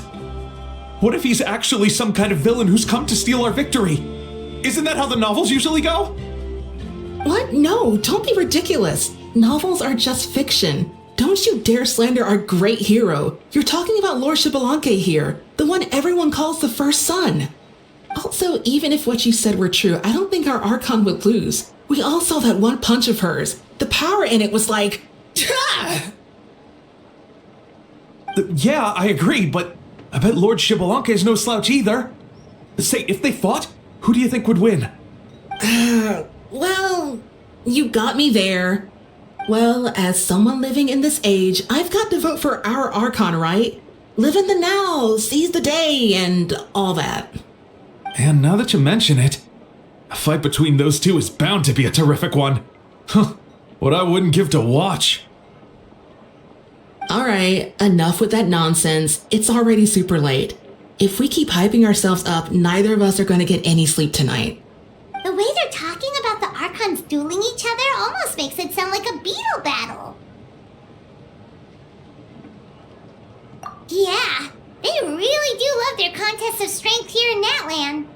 What if he's actually some kind of villain who's come to steal our victory? Isn't that how the novels usually go? What? No, don't be ridiculous. Novels are just fiction. Don't you dare slander our great hero. You're talking about Lord Xbalanque here, the one everyone calls the first son. Also, even if what you said were true, I don't think our Archon would lose. We all saw that one punch of hers. The power in it was like... Yeah, I agree, but I bet Lord Xbalanque is no slouch either. Say, if they fought, who do you think would win? Well, you got me there. Well, as someone living in this age, I've got to vote for our Archon, right? Live in the now, seize the day, and all that. And now that you mention it, a fight between those two is bound to be a terrific one. Huh, what I wouldn't give to watch. Alright, enough with that nonsense. It's already super late. If we keep hyping ourselves up, neither of us are going to get any sleep tonight. The way they're talking about the Archons dueling each other almost makes it sound like a beetle battle. Yeah, they really do love their contests of strength here in Natlan.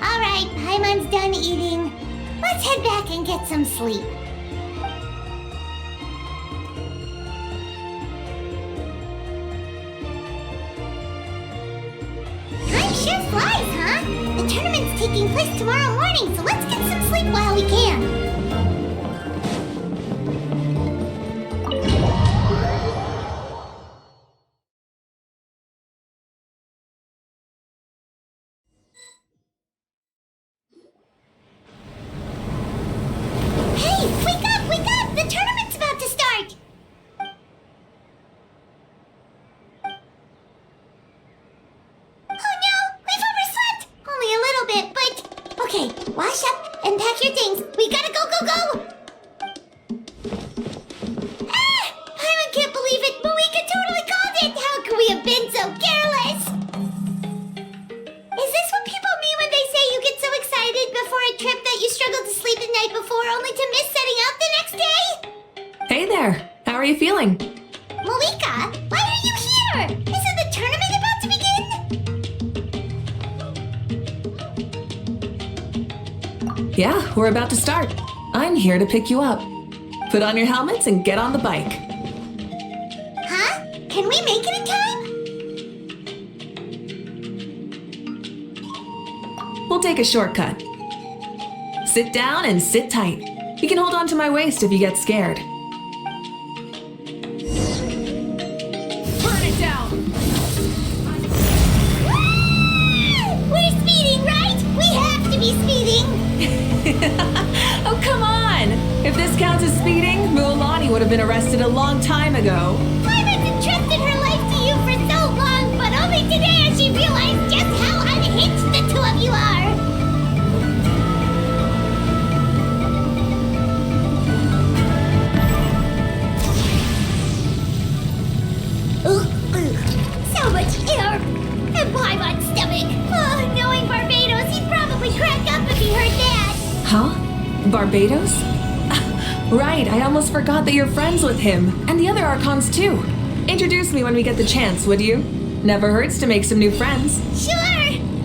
Alright, Paimon's done eating. Let's head back and get some sleep. taking place tomorrow morning, so let's get some sleep while we can. Hey, wake up, wake up! The tournament's about to start! Oh no, we've overslept! Only a little bit, but... Okay, wash up and pack your things. We gotta go, go, go! Ah! I can't believe it! Mavuika totally called it! How could we have been so careless? Is this what people mean when they say you get so excited before a trip that you struggle to sleep the night before only to miss setting out the next day? Hey there. How are you feeling? Mavuika, why are you here? Isn't the tournament about to begin? Yeah, we're about to start. I'm here to pick you up. Put on your helmets and get on the bike. Huh? Can we make it in time? We'll take a shortcut. Sit down and sit tight. You can hold on to my waist if you get scared. Turn it down! We're speeding, right? We have to be speeding! Oh, come on! If this counts as speeding, Mualani would have been arrested a long time ago. Pyro's entrusted her life to you for so long, but only today has she realized just how unhinged the two of you are! So much air! And Paimon's stomach! Oh, knowing Barbados, he'd probably crack up if he heard that! Huh? Barbados? Right, I almost forgot that you're friends with him, and the other Archons too. Introduce me when we get the chance, would you? Never hurts to make some new friends. Sure!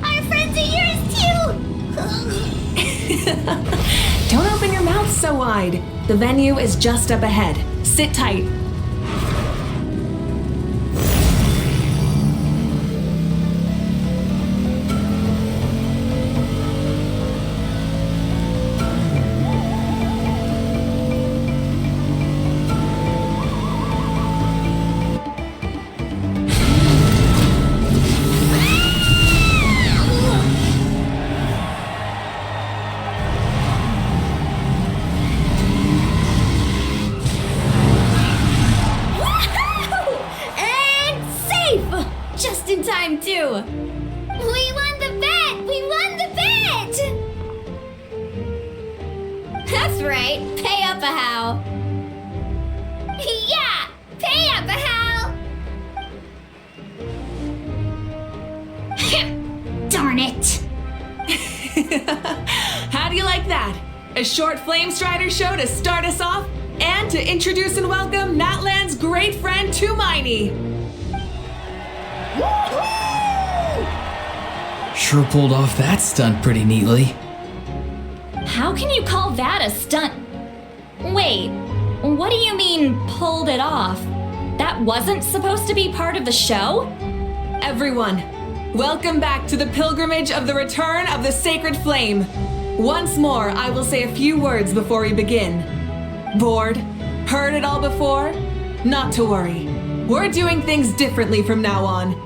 Our friends are yours too! Don't open your mouth so wide. The venue is just up ahead. Sit tight. Just in time, too. We won the bet! We won the bet! That's right. Pay up a how. Yeah! Pay up a how! Darn it! How do you like that? A short Flame Strider show to start us off, and to introduce and welcome Natlan's great friend Tumaini. Sure pulled off that stunt pretty neatly. How can you call that a stunt? Wait, what do you mean pulled it off? That wasn't supposed to be part of the show? Everyone, welcome back to the pilgrimage of the return of the sacred flame. Once more, I will say a few words before we begin. Bored? Heard it all before? Not to worry. We're doing things differently from now on.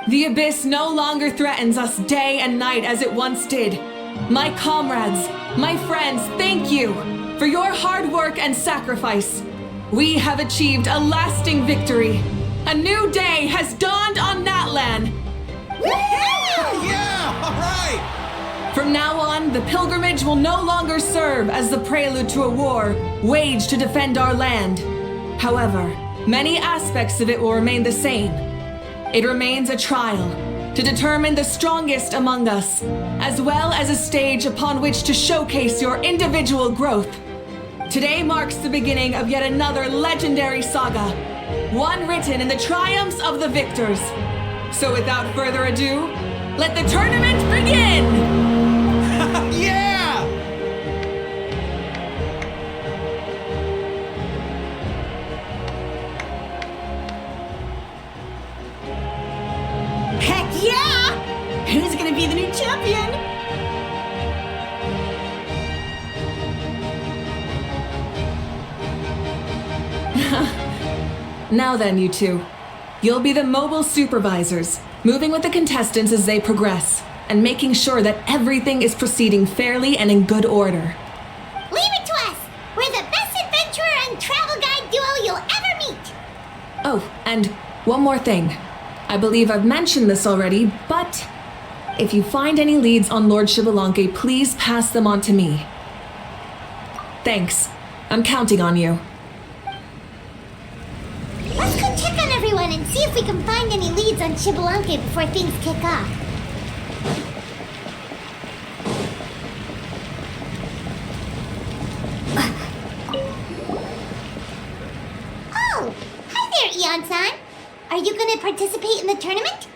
The abyss no longer threatens us day and night as it once did. My comrades, my friends, thank you for your hard work and sacrifice. We have achieved a lasting victory. A new day has dawned on Natlan. Yeah, all right! From now on, the pilgrimage will no longer serve as the prelude to a war waged to defend our land. However, many aspects of it will remain the same. It remains a trial to determine the strongest among us, as well as a stage upon which to showcase your individual growth. Today marks the beginning of yet another legendary saga, one written in the triumphs of the victors. So without further ado, let the tournament begin! Yeah! Heck yeah! Who's gonna be the new champion! Now then, you two. You'll be the mobile supervisors, moving with the contestants as they progress, and making sure that everything is proceeding fairly and in good order. Leave it to us! We're the best adventurer and travel guide duo you'll ever meet! Oh, and one more thing. I believe I've mentioned this already, but if you find any leads on Lord Xbalanque, please pass them on to me. Thanks. I'm counting on you. Let's go check on everyone and see if we can find any leads on Xbalanque before things kick off. Oh! Hi there, Eon-san! Are you going to participate in the tournament?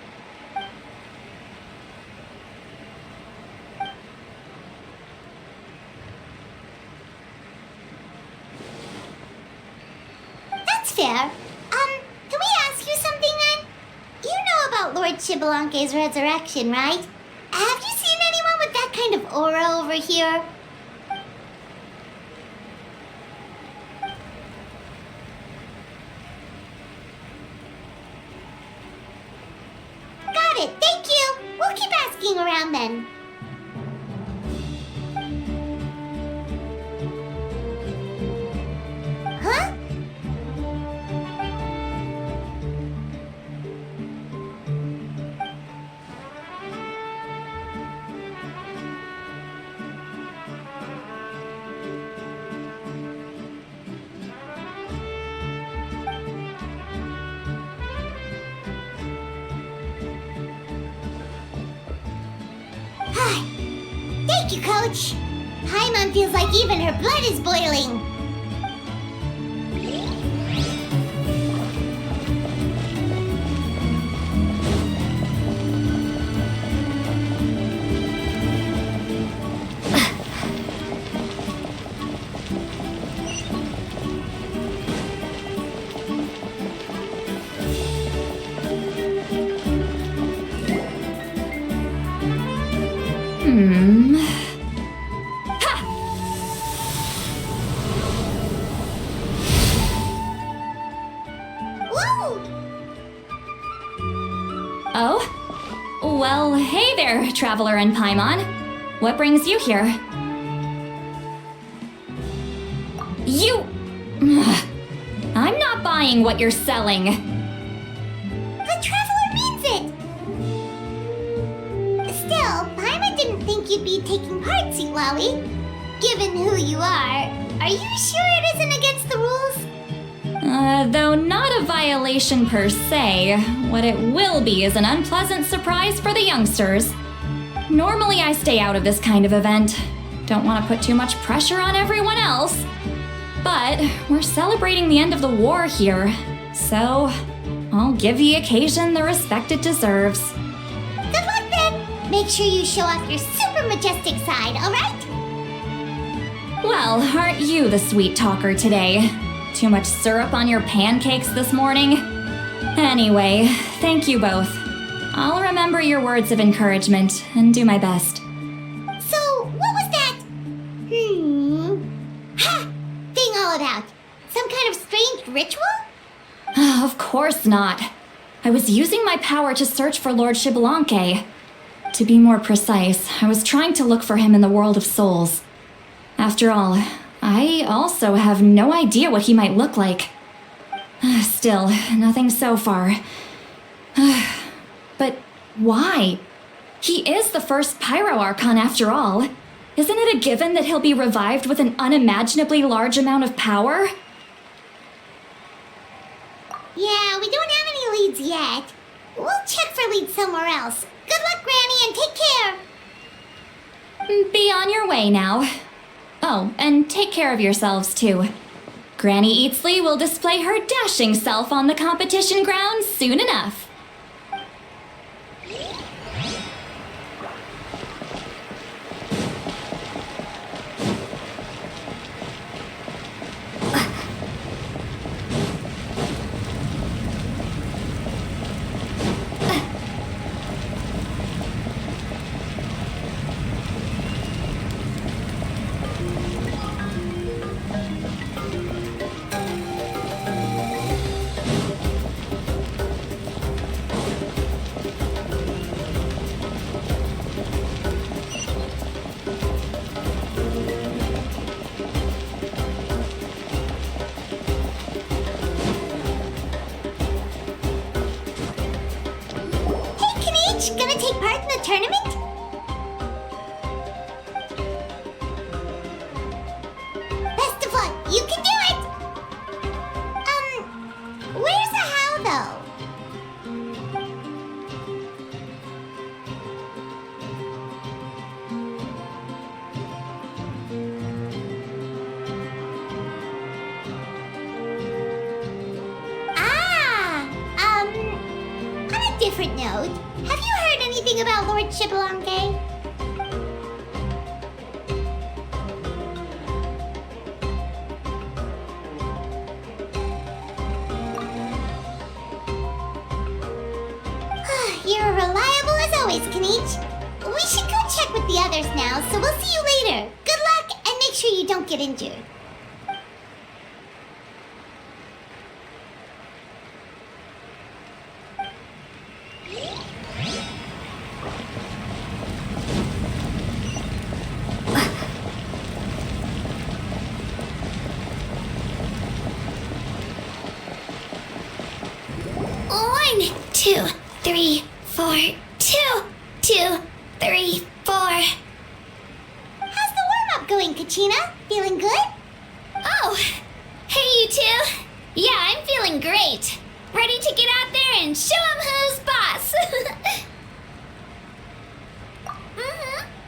That's fair. Can we ask you something then? You know about Lord Xbalanque's resurrection, right? Have you seen anyone with that kind of aura over here? Got it, thank you! We'll keep asking around then. Huh? Thank you, Coach. Paimon feels like even her blood is boiling. Oh? Well, hey there, Traveler and Paimon. What brings you here? You... I'm not buying what you're selling. The Traveler means it! Still, Paimon didn't think you'd be taking part, Seawawi. Given who you are you sure it isn't against the rules? Though not a violation per se, what it will be is an unpleasant surprise for the youngsters. Normally I stay out of this kind of event. Don't want to put too much pressure on everyone else. But we're celebrating the end of the war here, so I'll give the occasion the respect it deserves. Good luck then! Make sure you show off your super majestic side, alright? Well, aren't you the sweet talker today? Too much syrup on your pancakes this morning? Anyway, thank you both. I'll remember your words of encouragement and do my best. So, what was that? Ha! Thing all about? Some kind of strange ritual? Of course not. I was using my power to search for Lord Xbalanque. To be more precise, I was trying to look for him in the world of souls. After all, I also have no idea what he might look like. Still, nothing so far. But why? He is the first Pyro Archon after all. Isn't it a given that he'll be revived with an unimaginably large amount of power? Yeah, we don't have any leads yet. We'll check for leads somewhere else. Good luck, Granny, and take care! Be on your way now. Oh, and take care of yourselves too. Granny Eatsley will display her dashing self on the competition grounds soon enough. Kenichi gonna take part in the tournament? Best of luck, you can do it! Where's the how though? On a different note, have you heard anything about Lord Shibalanke? You're reliable as always, Kenichi. We should go check with the others now, so we'll see you later. Good luck, and make sure you don't get injured. One, two, three, four. 2, 2, 3, 4. How's the warm-up going, Kachina? Feeling good? Oh, hey you two. Yeah, I'm feeling great. Ready to get out there and show 'em who's boss.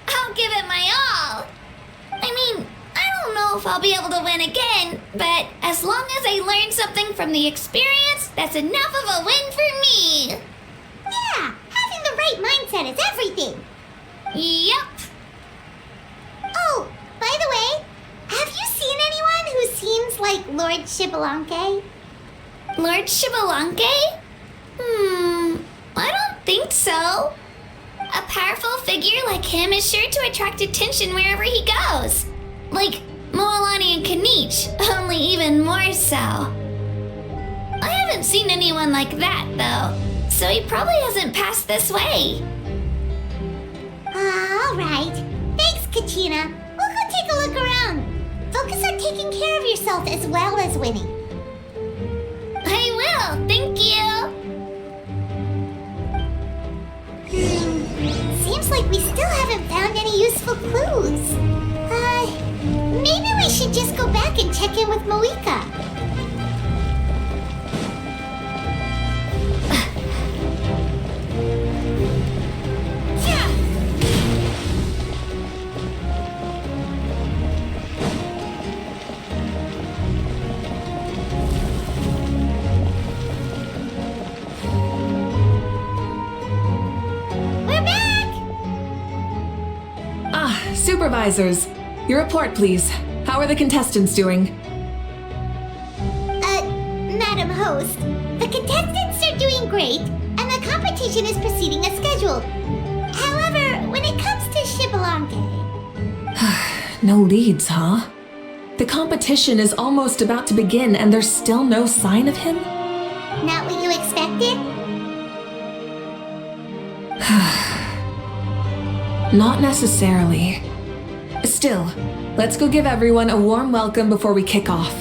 I'll give it my all. I mean, I don't know if I'll be able to win again, but as long as I learn something from the experience, that's enough of a win for me. Yeah, having the right mindset is everything. Yup. Oh, by the way, have you seen anyone who seems like Lord Shibalanke? Lord Shibalanke? I don't think so. A powerful figure like him is sure to attract attention wherever he goes. Like Moalani and Kenichi, only even more so. I haven't seen anyone like that, though, so he probably hasn't passed this way. Alright. Thanks, Kachina. We'll go take a look around. Focus on taking care of yourself as well as winning. I will, thank you. Seems like we still haven't found any useful clues. Maybe we should just go back and check in with Mavuika. Supervisors, your report, please. How are the contestants doing? Madam Host, the contestants are doing great, and the competition is proceeding as scheduled. However, when it comes to Shibalanke... No leads, huh? The competition is almost about to begin, and there's still no sign of him? Not what you expected? Not necessarily. Still, let's go give everyone a warm welcome before we kick off.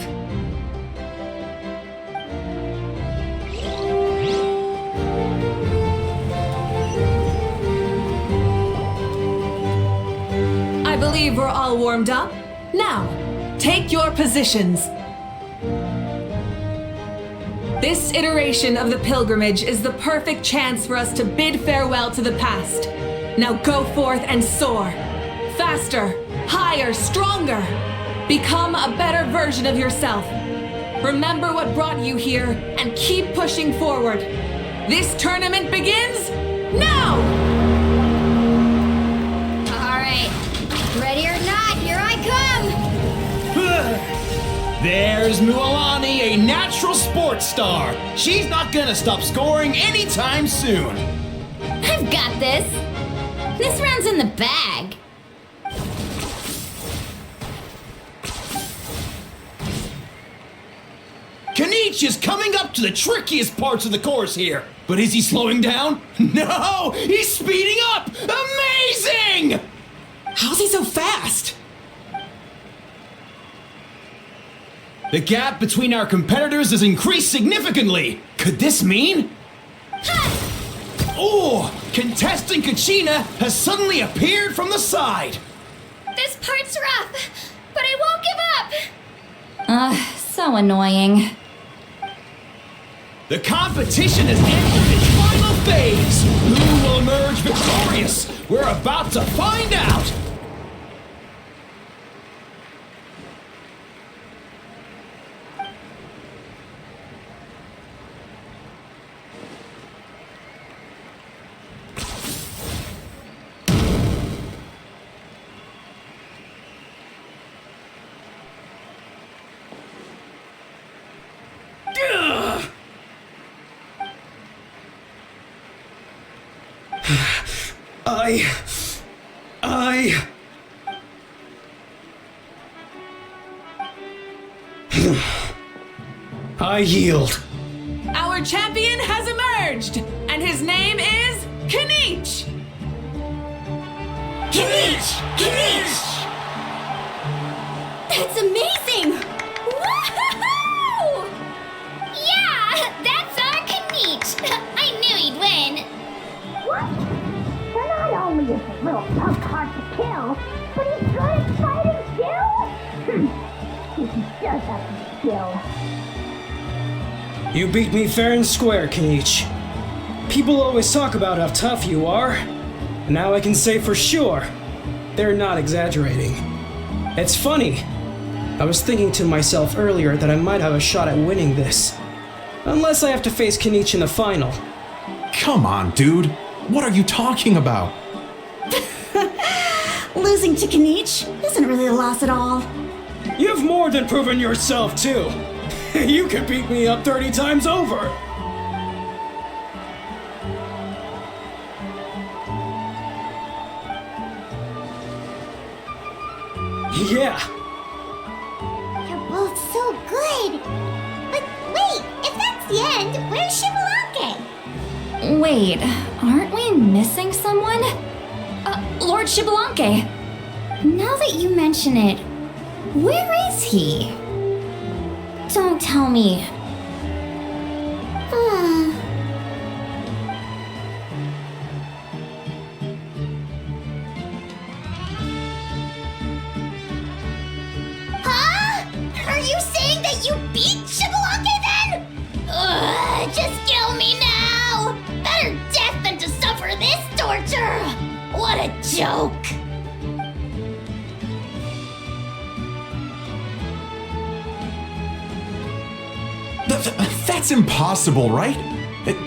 I believe we're all warmed up. Now, take your positions. This iteration of the pilgrimage is the perfect chance for us to bid farewell to the past. Now go forth and soar. Faster, higher, stronger. Become a better version of yourself. Remember what brought you here and keep pushing forward. This tournament begins now! All right, ready or not, here I come! There's Moalani, a natural sports star. She's not gonna stop scoring anytime soon. I've got this. This round's in the bag. Kenichi is coming up to the trickiest parts of the course here. But is he slowing down? No! He's speeding up! Amazing! How's he so fast? The gap between our competitors has increased significantly. Could this mean? Oh, contestant Kachina has suddenly appeared from the side. This part's rough, but I won't give up. So annoying. The competition has entered its final phase. Who will emerge victorious? We're about to find out. I yield. Our champion has emerged, and his name is Kanich! That's amazing! Woohoo! Yeah, that's our Kanich. I knew he'd win. What? Well, not only is the little punk hard to kill, but he's good at fighting too? He does have some skill. You beat me fair and square, Kanich. People always talk about how tough you are. And now I can say for sure, they're not exaggerating. It's funny. I was thinking to myself earlier that I might have a shot at winning this. Unless I have to face Kanich in the final. Come on, dude. What are you talking about? Losing to Kanich isn't really a loss at all. You've more than proven yourself, too. You could beat me up 30 times over. Yeah. You're both so good. But wait, if that's the end, where's Shibalanke? Wait, aren't we missing someone? Lord Shibalanke. Now that you mention it, where is he? Don't tell me. Huh? Are you saying that you beat Shibalanke then? Just kill me now! Better death than to suffer this torture! What a joke! That's impossible, right?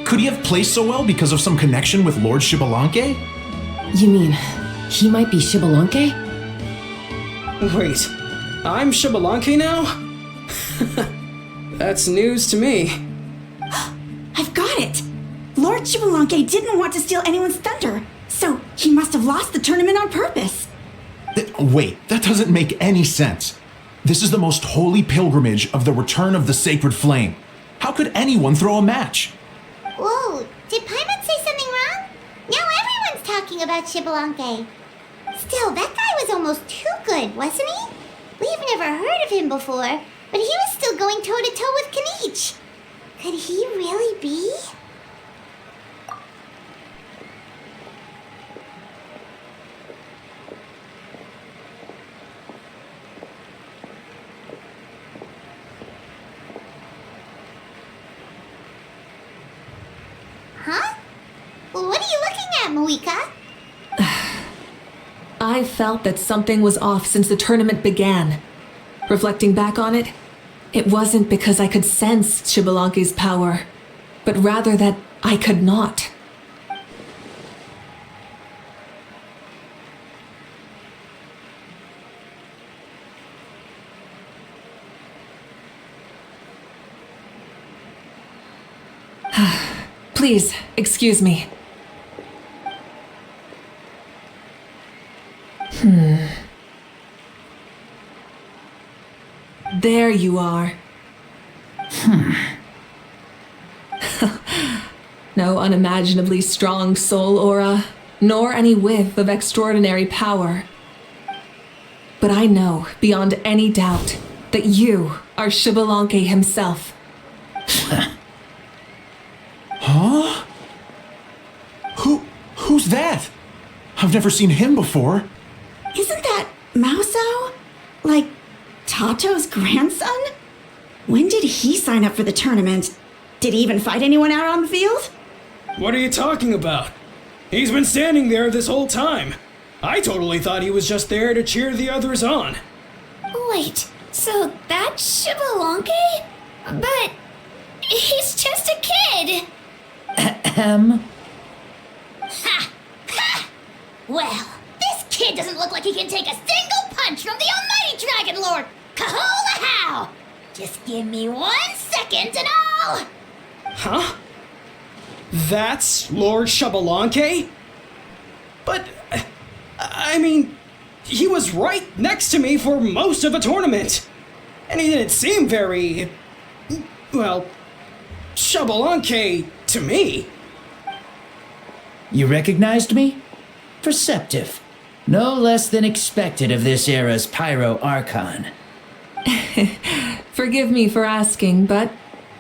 Could he have placed so well because of some connection with Lord Shibalanke? You mean, he might be Shibalanke? Wait, I'm Shibalanke now? That's news to me. I've got it! Lord Shibalanke didn't want to steal anyone's thunder, so he must have lost the tournament on purpose. Wait, that doesn't make any sense. This is the most holy pilgrimage of the return of the sacred flame. How could anyone throw a match? Whoa, did Paimon say something wrong? Now everyone's talking about Shibalanke. Still, that guy was almost too good, wasn't he? We've never heard of him before, but he was still going toe-to-toe with Kanich. Could he really be? Huh? Well, what are you looking at, Mavuika? I felt that something was off since the tournament began. Reflecting back on it, it wasn't because I could sense Shibalanke's power, but rather that I could not. Please, excuse me. There you are. No unimaginably strong soul aura, nor any whiff of extraordinary power. But I know, beyond any doubt, that you are Shibalanke himself. Huh? Who's that? I've never seen him before. Isn't that Mauso? Like, Tato's grandson? When did he sign up for the tournament? Did he even fight anyone out on the field? What are you talking about? He's been standing there this whole time. I totally thought he was just there to cheer the others on. Wait, so that's Xbalanque? But he's just a kid. Ha! Ha! Well, this kid doesn't look like he can take a single punch from the almighty Dragon Lord! Kahola how! Just give me 1 second and I'll... Huh? That's Lord Xbalanque? But, I mean, he was right next to me for most of the tournament. And he didn't seem very, well, Xbalanque to me. You recognized me? Perceptive. No less than expected of this era's Pyro Archon. Forgive me for asking, but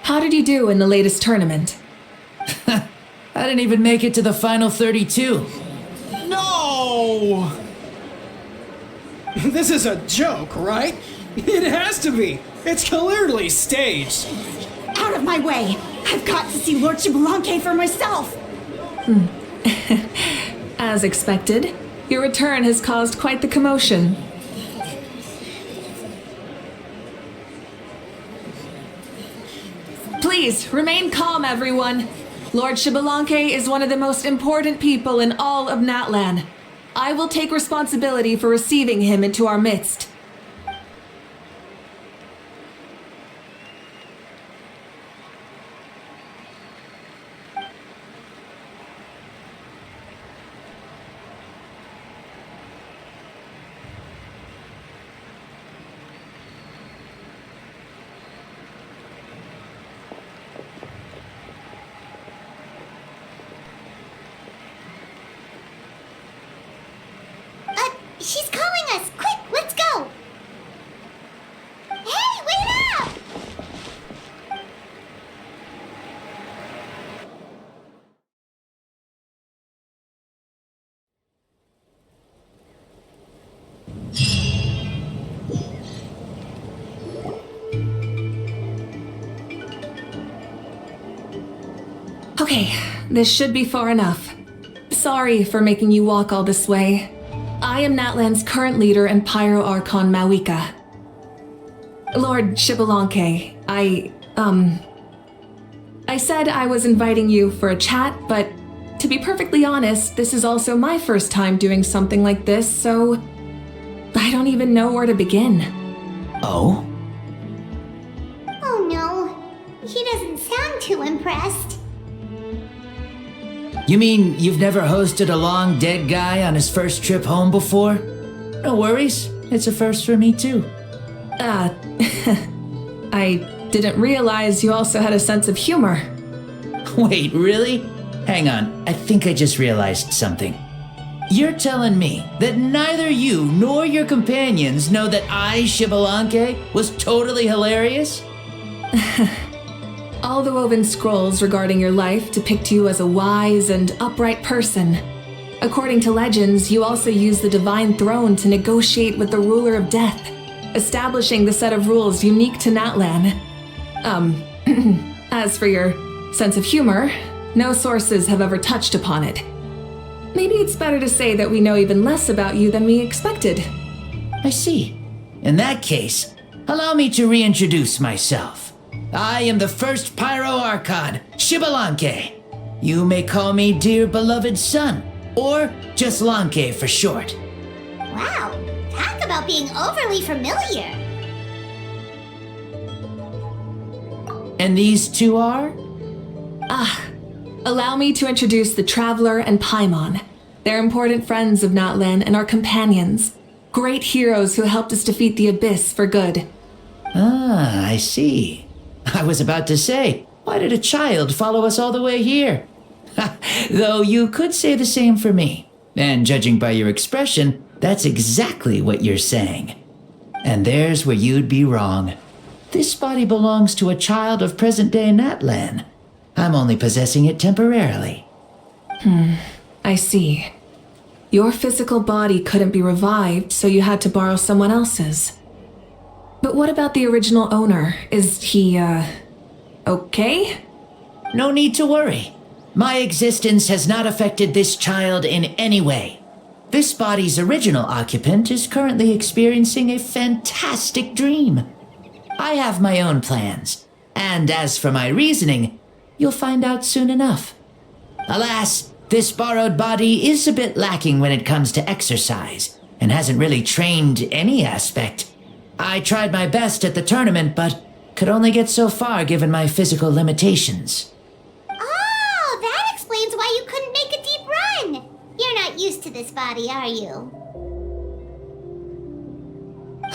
how did you do in the latest tournament? I didn't even make it to the final 32. No! This is a joke, right? It has to be. It's clearly staged. Out of my way! I've got to see Lord Xbalanque for myself! As expected, your return has caused quite the commotion. Please, remain calm, everyone. Lord Xbalanque is one of the most important people in all of Natlan. I will take responsibility for receiving him into our midst. She's calling us! Quick, let's go! Hey, wait up! Okay, this should be far enough. Sorry for making you walk all this way. I am Natlan's current leader and Pyro Archon Mavuika. Lord Xbalanque, I said I was inviting you for a chat, but to be perfectly honest, this is also my first time doing something like this, so I don't even know where to begin. Oh? Oh no, he doesn't sound too impressed. You mean you've never hosted a long dead guy on his first trip home before? No worries, it's a first for me too. I didn't realize you also had a sense of humor. Wait, really? Hang on, I think I just realized something. You're telling me that neither you nor your companions know that I, Xbalanque, was totally hilarious? All the woven scrolls regarding your life depict you as a wise and upright person. According to legends, you also use the divine throne to negotiate with the ruler of death, establishing the set of rules unique to Natlan. As for your sense of humor, no sources have ever touched upon it. Maybe it's better to say that we know even less about you than we expected. I see. In that case, allow me to reintroduce myself. I am the first Pyro Archon, Xbalanque. You may call me dear beloved son, or just Lanque for short. Wow, talk about being overly familiar. And these two are? Allow me to introduce the Traveler and Paimon. They're important friends of Natlan and our companions. Great heroes who helped us defeat the Abyss for good. Ah, I see. I was about to say, why did a child follow us all the way here? Though you could say the same for me. And judging by your expression, that's exactly what you're saying. And there's where you'd be wrong. This body belongs to a child of present-day Natlan. I'm only possessing it temporarily. I see. Your physical body couldn't be revived, so you had to borrow someone else's. But what about the original owner? Is he, okay? No need to worry. My existence has not affected this child in any way. This body's original occupant is currently experiencing a fantastic dream. I have my own plans, and as for my reasoning, you'll find out soon enough. Alas, this borrowed body is a bit lacking when it comes to exercise, and hasn't really trained any aspect. I tried my best at the tournament, but could only get so far given my physical limitations. Oh, that explains why you couldn't make a deep run. You're not used to this body, are you?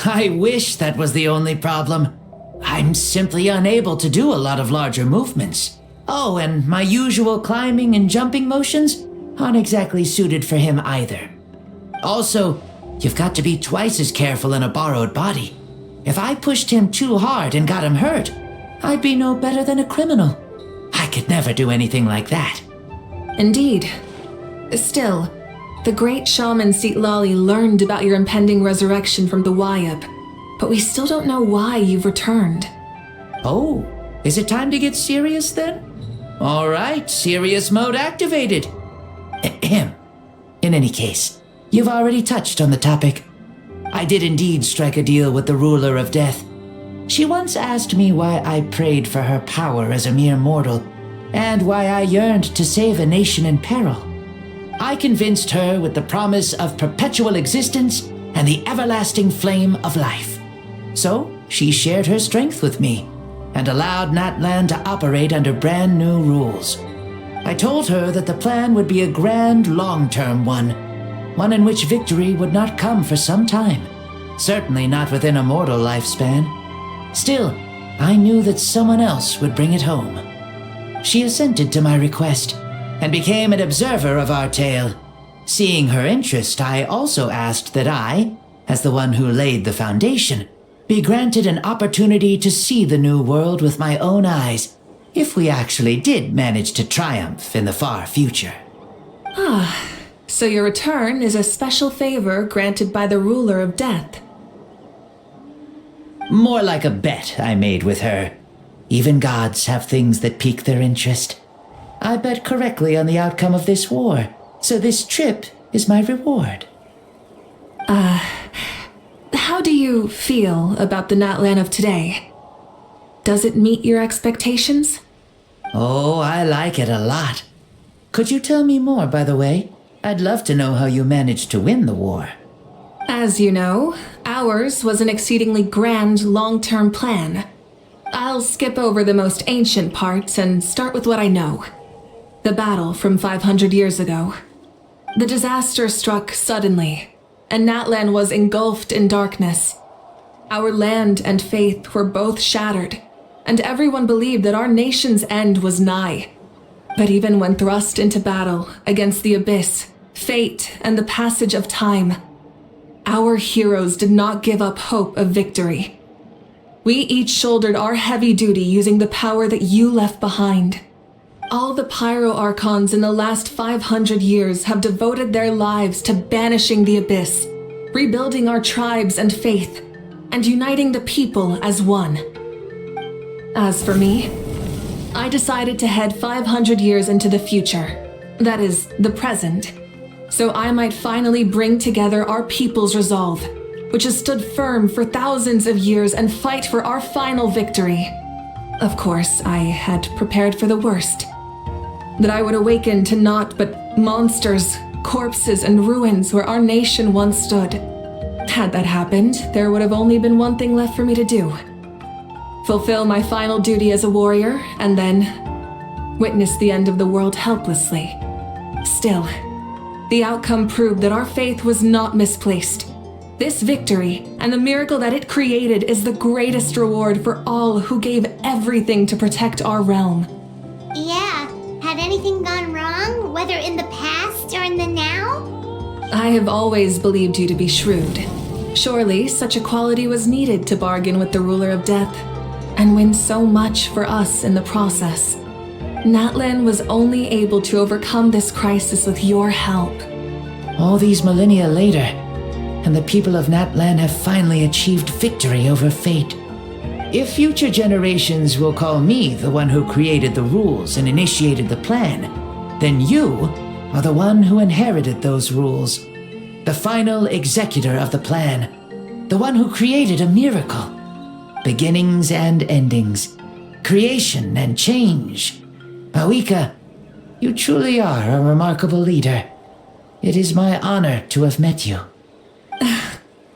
I wish that was the only problem. I'm simply unable to do a lot of larger movements. Oh, and my usual climbing and jumping motions aren't exactly suited for him either. Also, you've got to be twice as careful in a borrowed body. If I pushed him too hard and got him hurt, I'd be no better than a criminal. I could never do anything like that. Indeed. Still, the great shaman Lolly learned about your impending resurrection from the Wayab, but we still don't know why you've returned. Oh, is it time to get serious then? All right, serious mode activated. Ahem. In any case, you've already touched on the topic. I did indeed strike a deal with the ruler of death. She once asked me why I prayed for her power as a mere mortal, and why I yearned to save a nation in peril. I convinced her with the promise of perpetual existence and the everlasting flame of life. So she shared her strength with me, and allowed Natlan to operate under brand new rules. I told her that the plan would be a grand long-term one in which victory would not come for some time, certainly not within a mortal lifespan. Still, I knew that someone else would bring it home. She assented to my request, and became an observer of our tale. Seeing her interest, I also asked that I, as the one who laid the foundation, be granted an opportunity to see the new world with my own eyes, if we actually did manage to triumph in the far future. Ah, so your return is a special favor granted by the ruler of death. More like a bet I made with her. Even gods have things that pique their interest. I bet correctly on the outcome of this war, so this trip is my reward. How do you feel about the Natlan of today? Does it meet your expectations? Oh, I like it a lot. Could you tell me more, by the way? I'd love to know how you managed to win the war. As you know, ours was an exceedingly grand long-term plan. I'll skip over the most ancient parts and start with what I know. The battle from 500 years ago. The disaster struck suddenly, and Natlan was engulfed in darkness. Our land and faith were both shattered, and everyone believed that our nation's end was nigh. But even when thrust into battle against the abyss, fate, and the passage of time, our heroes did not give up hope of victory. We each shouldered our heavy duty using the power that you left behind. All the Pyro Archons in the last 500 years have devoted their lives to banishing the abyss, rebuilding our tribes and faith, and uniting the people as one. As for me, I decided to head 500 years into the future, that is, the present, so I might finally bring together our people's resolve, which has stood firm for thousands of years, and fight for our final victory. Of course, I had prepared for the worst. That I would awaken to naught but monsters, corpses, and ruins where our nation once stood. Had that happened, there would have only been one thing left for me to do. Fulfill my final duty as a warrior, and then witness the end of the world helplessly. Still, the outcome proved that our faith was not misplaced. This victory, and the miracle that it created, is the greatest reward for all who gave everything to protect our realm. Yeah, had anything gone wrong, whether in the past or in the now? I have always believed you to be shrewd. Surely, such a quality was needed to bargain with the ruler of death, and win so much for us in the process. Natlan was only able to overcome this crisis with your help. All these millennia later, and the people of Natlan have finally achieved victory over fate. If future generations will call me the one who created the rules and initiated the plan, then you are the one who inherited those rules. The final executor of the plan. The one who created a miracle. Beginnings and endings. Creation and change. Mavuika, you truly are a remarkable leader. It is my honor to have met you.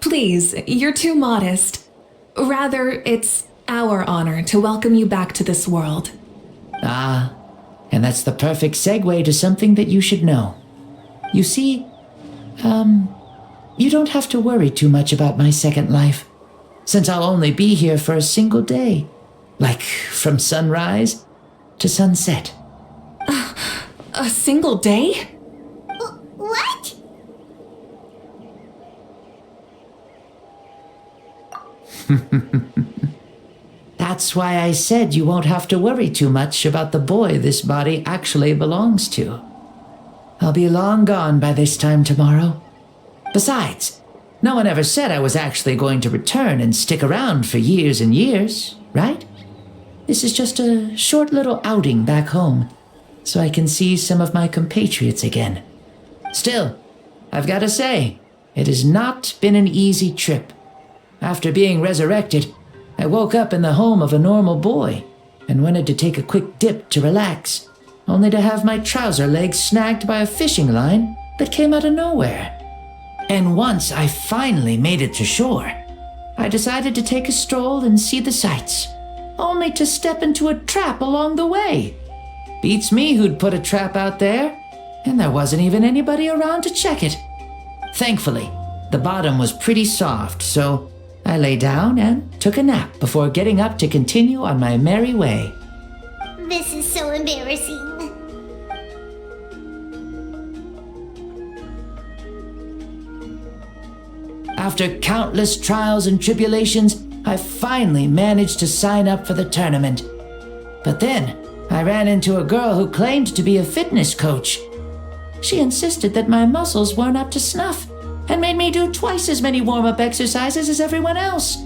Please, you're too modest. Rather, it's our honor to welcome you back to this world. Ah, and that's the perfect segue to something that you should know. You see, you don't have to worry too much about my second life, since I'll only be here for a single day. Like, from sunrise to sunset. A single day? What? That's why I said you won't have to worry too much about the boy this body actually belongs to. I'll be long gone by this time tomorrow. Besides, no one ever said I was actually going to return and stick around for years and years, right? This is just a short little outing back home, so I can see some of my compatriots again. Still, I've got to say, it has not been an easy trip. After being resurrected, I woke up in the home of a normal boy and wanted to take a quick dip to relax, only to have my trouser legs snagged by a fishing line that came out of nowhere. And once I finally made it to shore, I decided to take a stroll and see the sights, only to step into a trap along the way. Beats me who'd put a trap out there, and there wasn't even anybody around to check it. Thankfully, the bottom was pretty soft, so I lay down and took a nap before getting up to continue on my merry way. This is so embarrassing. After countless trials and tribulations, I finally managed to sign up for the tournament. But then, I ran into a girl who claimed to be a fitness coach. She insisted that my muscles weren't up to snuff, and made me do twice as many warm-up exercises as everyone else.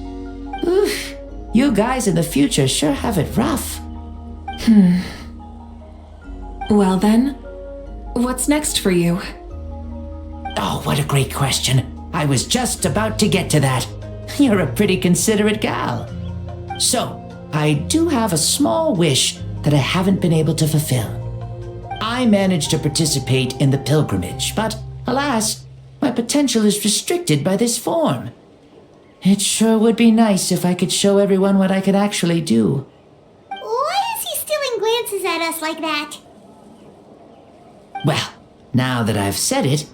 Oof, you guys in the future sure have it rough. Well then, what's next for you? Oh, what a great question. I was just about to get to that. You're a pretty considerate gal. So, I do have a small wish that I haven't been able to fulfill. I managed to participate in the pilgrimage, but alas, my potential is restricted by this form. It sure would be nice if I could show everyone what I could actually do. Why is he stealing glances at us like that? Well, now that I've said it,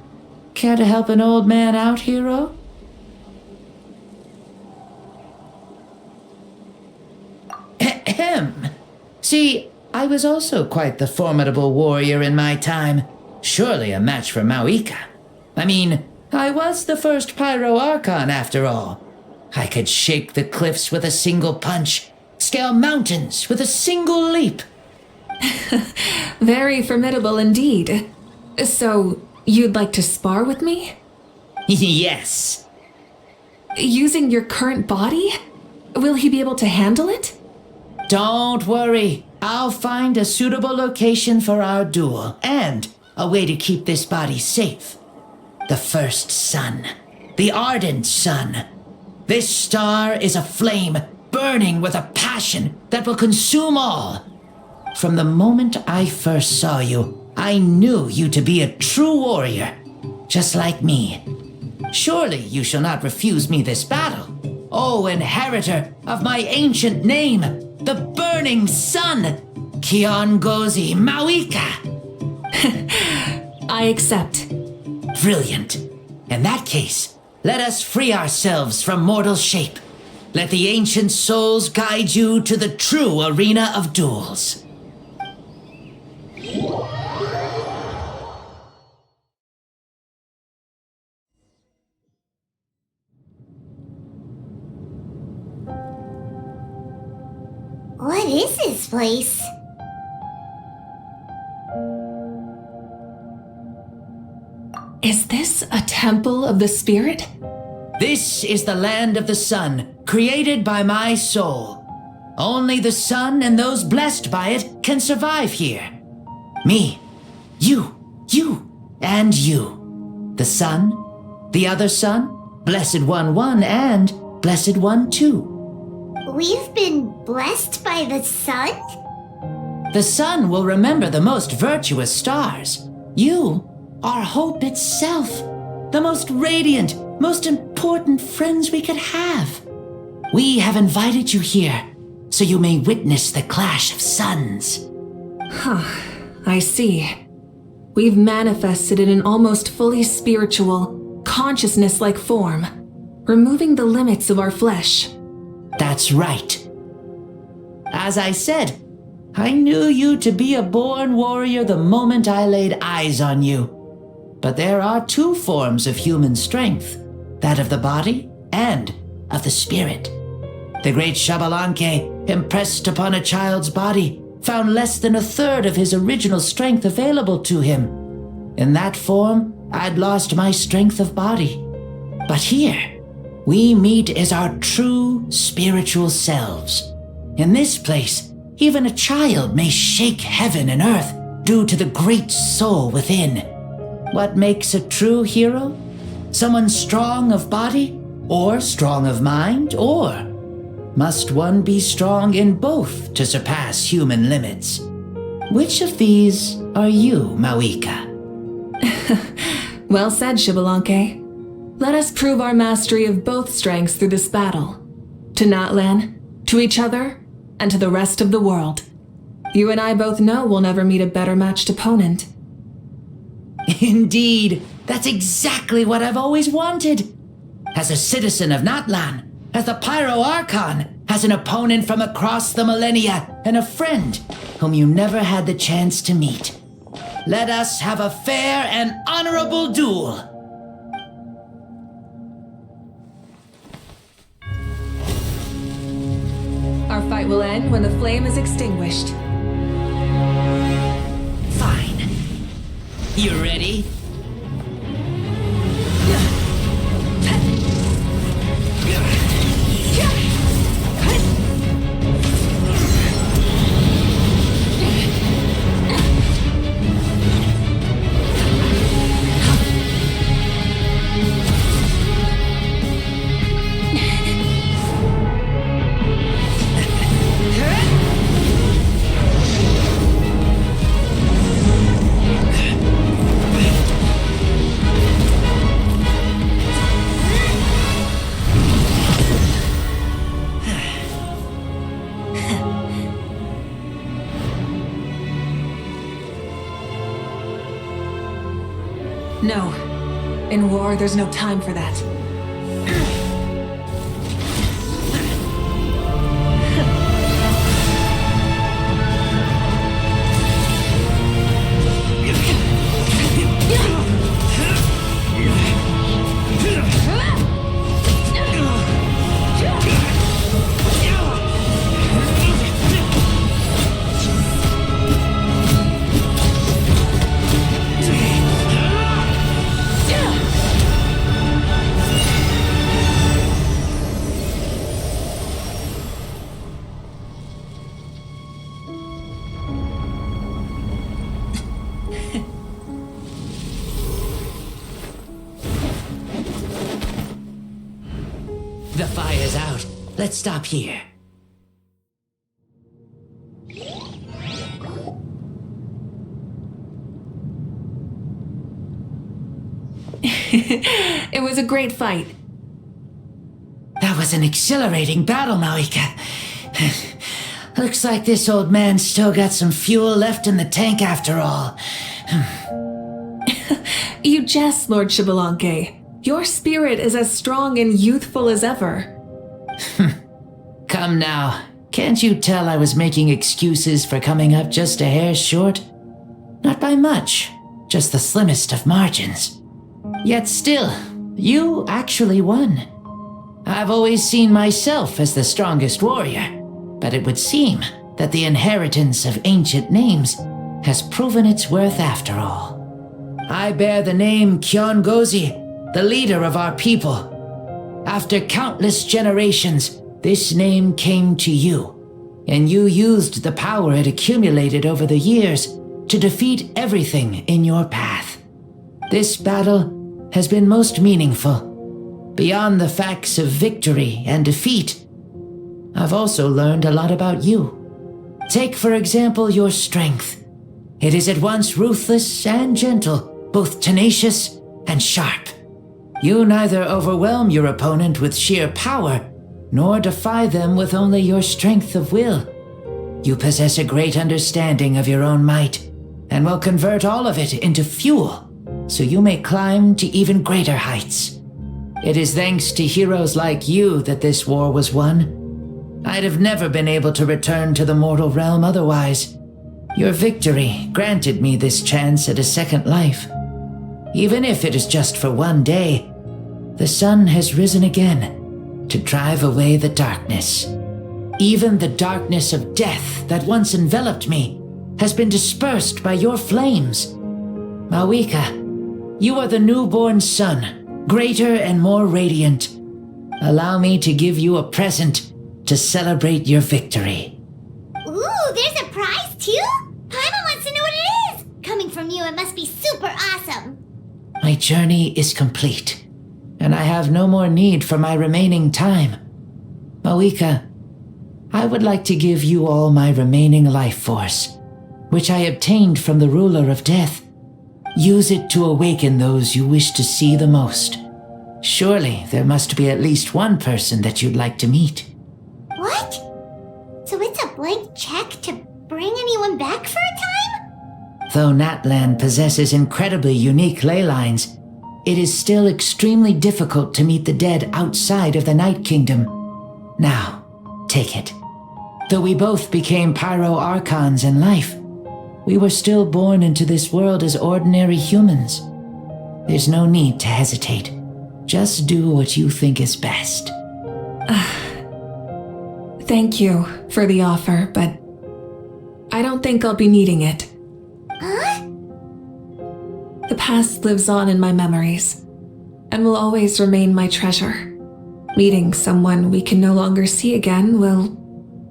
care to help an old man out, hero? Ahem. See, I was also quite the formidable warrior in my time. Surely a match for Mavuika. I mean, I was the first Pyro Archon after all. I could shake the cliffs with a single punch, scale mountains with a single leap. Very formidable indeed. So, you'd like to spar with me? Yes. Using your current body? Will he be able to handle it? Don't worry. I'll find a suitable location for our duel and a way to keep this body safe. The first sun. The ardent sun. This star is a flame burning with a passion that will consume all. From the moment I first saw you, I knew you to be a true warrior, just like me. Surely you shall not refuse me this battle, O inheritor of my ancient name, the burning sun, Kiongozi Mavuika. I accept. Brilliant. In that case, let us free ourselves from mortal shape. Let the ancient souls guide you to the true arena of duels. What is this place? Is this a temple of the spirit? This is the land of the sun, created by my soul. Only the sun and those blessed by it can survive here. Me, you, and you. The sun, the other sun, Blessed One 1, and Blessed One 2. We've been blessed by the sun? The sun will remember the most virtuous stars. You are hope itself, the most radiant, most important friends we could have. We have invited you here so you may witness the clash of suns. I see. We've manifested in an almost fully spiritual, consciousness-like form, removing the limits of our flesh. That's right. As I said, I knew you to be a born warrior the moment I laid eyes on you. But there are two forms of human strength, that of the body and of the spirit. The great Xbalanque, impressed upon a child's body, found less than a third of his original strength available to him. In that form, I'd lost my strength of body. But here, we meet as our true spiritual selves. In this place, even a child may shake heaven and earth due to the great soul within. What makes a true hero? Someone strong of body, or strong of mind, or must one be strong in both to surpass human limits? Which of these are you, Mavuika? Well said, Xbalanque. Let us prove our mastery of both strengths through this battle. To Natlan, to each other, and to the rest of the world. You and I both know we'll never meet a better matched opponent. Indeed, that's exactly what I've always wanted. As a citizen of Natlan, as the Pyro Archon, as an opponent from across the millennia, and a friend whom you never had the chance to meet. Let us have a fair and honorable duel. Our fight will end when the flame is extinguished. Fine. You ready? No. In war, there's no time for that. The fire's out. Let's stop here. It was a great fight. That was an exhilarating battle, Mavuika. Looks like this old man's still got some fuel left in the tank after all. You jest, Lord Xbalanque. Your spirit is as strong and youthful as ever. Come now. Can't you tell I was making excuses for coming up just a hair short? Not by much, just the slimmest of margins. Yet still, you actually won. I've always seen myself as the strongest warrior, but it would seem that the inheritance of ancient names has proven its worth after all. I bear the name Kiongozi, the leader of our people. After countless generations, this name came to you, and you used the power it accumulated over the years to defeat everything in your path. This battle has been most meaningful. Beyond the facts of victory and defeat, I've also learned a lot about you. Take, for example, your strength. It is at once ruthless and gentle, both tenacious and sharp. You neither overwhelm your opponent with sheer power, nor defy them with only your strength of will. You possess a great understanding of your own might, and will convert all of it into fuel, so you may climb to even greater heights. It is thanks to heroes like you that this war was won. I'd have never been able to return to the mortal realm otherwise. Your victory granted me this chance at a second life. Even if it is just for one day, the sun has risen again to drive away the darkness. Even the darkness of death that once enveloped me has been dispersed by your flames. Mavuika, you are the newborn sun, greater and more radiant. Allow me to give you a present to celebrate your victory. Ooh, there's a prize too? Paimon wants to know what it is! Coming from you, it must be super awesome. My journey is complete, and I have no more need for my remaining time. Mavuika, I would like to give you all my remaining life force, which I obtained from the ruler of death. Use it to awaken those you wish to see the most. Surely there must be at least one person that you'd like to meet. What? So it's a blank check to bring anyone back for a time? Though Natlan possesses incredibly unique ley lines, it is still extremely difficult to meet the dead outside of the Night Kingdom. Now, take it. Though we both became Pyro Archons in life, we were still born into this world as ordinary humans. There's no need to hesitate. Just do what you think is best. Thank you for the offer, but I don't think I'll be needing it. Huh? The past lives on in my memories, and will always remain my treasure. Meeting someone we can no longer see again will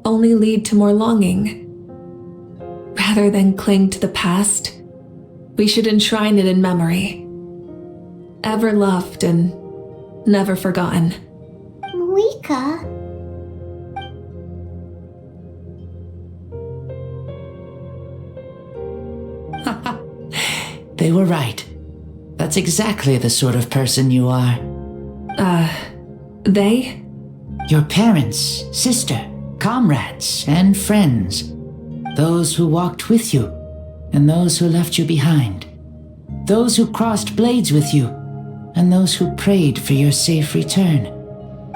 only lead to more longing. Rather than cling to the past, we should enshrine it in memory. Ever loved and never forgotten. Mavuika? They were right. That's exactly the sort of person you are. They? Your parents, sister, comrades, and friends. Those who walked with you, and those who left you behind. Those who crossed blades with you, and those who prayed for your safe return.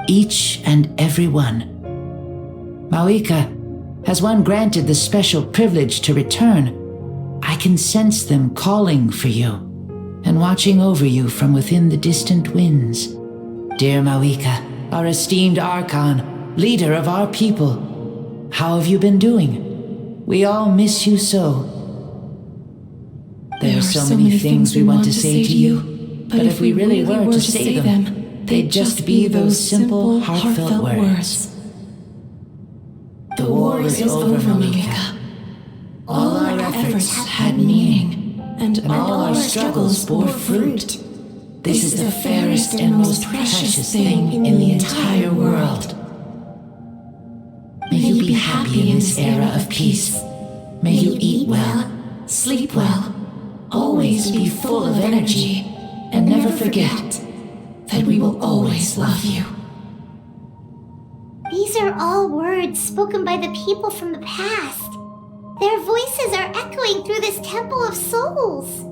Each and every one. Mavuika, has one granted the special privilege to return, I can sense them calling for you, and watching over you from within the distant winds. Dear Mavuika, our esteemed Archon, leader of our people, how have you been doing? We all miss you so. There are so many things we want to say to you, but if we really were to say them, they'd just be those simple, heartfelt words. The war is over, Mavuika. All our efforts had meaning, and all our struggles bore fruit. This is the fairest and most precious thing in the entire world. May you be happy in this era of peace. May you eat well, sleep well, always be full of energy, and never forget that we will always love you. These are all words spoken by the people from the past. Their voices are echoing through this temple of souls.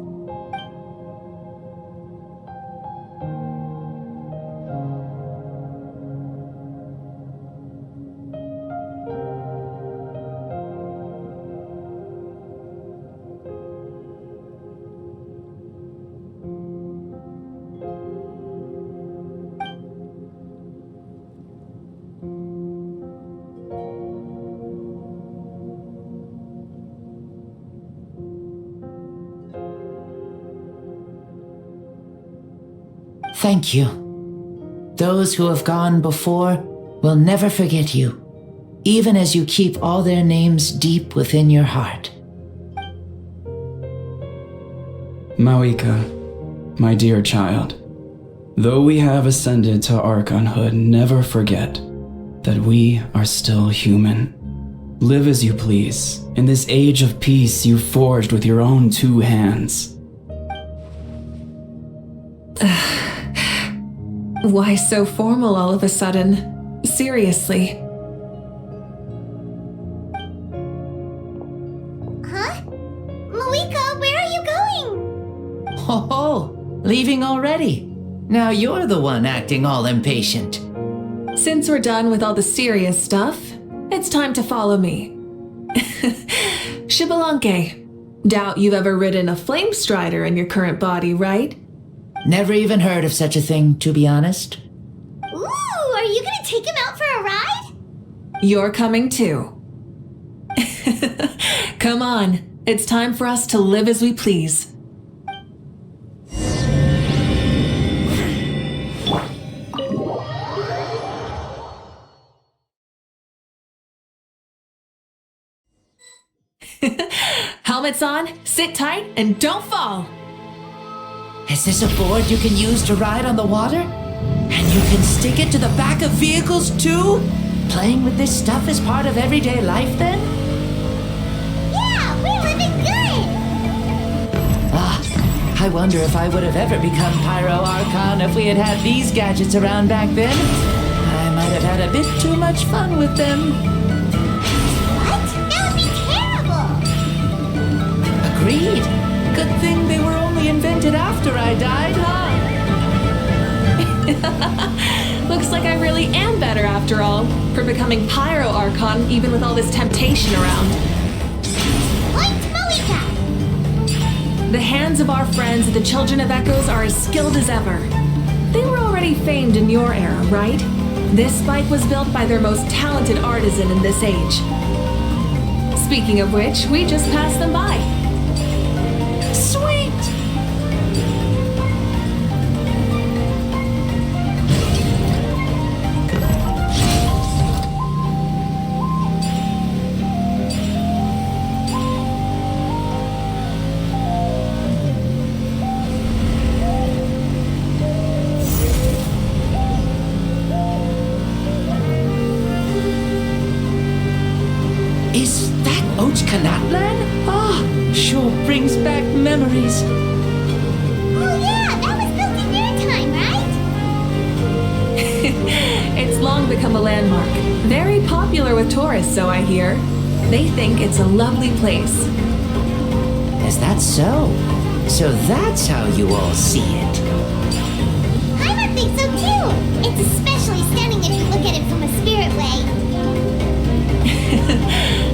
Thank you. Those who have gone before will never forget you, even as you keep all their names deep within your heart. Mavuika, my dear child, though we have ascended to Archonhood, never forget that we are still human. Live as you please, in this age of peace you forged with your own 2 hands. Why so formal all of a sudden? Seriously. Huh? Mavuika, where are you going? Oh, leaving already? Now you're the one acting all impatient. Since we're done with all the serious stuff, it's time to follow me. Xbalanque, doubt you've ever ridden a flame strider in your current body, right? Never even heard of such a thing, to be honest. Ooh, are you gonna take him out for a ride? You're coming too. Come on, it's time for us to live as we please. Helmets on, sit tight, and don't fall! Is this a board you can use to ride on the water? And you can stick it to the back of vehicles too? Playing with this stuff is part of everyday life then? Yeah, we're living good! I wonder if I would have ever become Pyro Archon if we had had these gadgets around back then. I might have had a bit too much fun with them. What? That would be terrible! Agreed. Good thing they were only invented after I died, huh? Looks like I really am better after all, for becoming Pyro Archon even with all this temptation around. Point Mavuika! The hands of our friends, the Children of Echoes, are as skilled as ever. They were already famed in your era, right? This spike was built by their most talented artisan in this age. Speaking of which, we just passed them by. Sweet! Is that Ochkanatlan? Sure brings back memories. Oh yeah, that was built in your time, right? It's long become a landmark. Very popular with tourists, so I hear. They think it's a lovely place. Is that so? So that's how you all see it. I think so too! It's especially stunning if you look at it from a spirit way.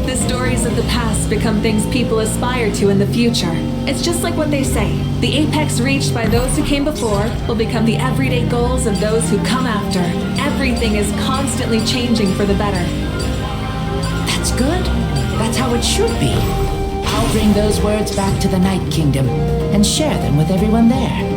The stories of the past become things people aspire to in the future. It's just like what they say. The apex reached by those who came before will become the everyday goals of those who come after. Everything is constantly changing for the better. That's good. That's how it should be. I'll bring those words back to the Night Kingdom and share them with everyone there.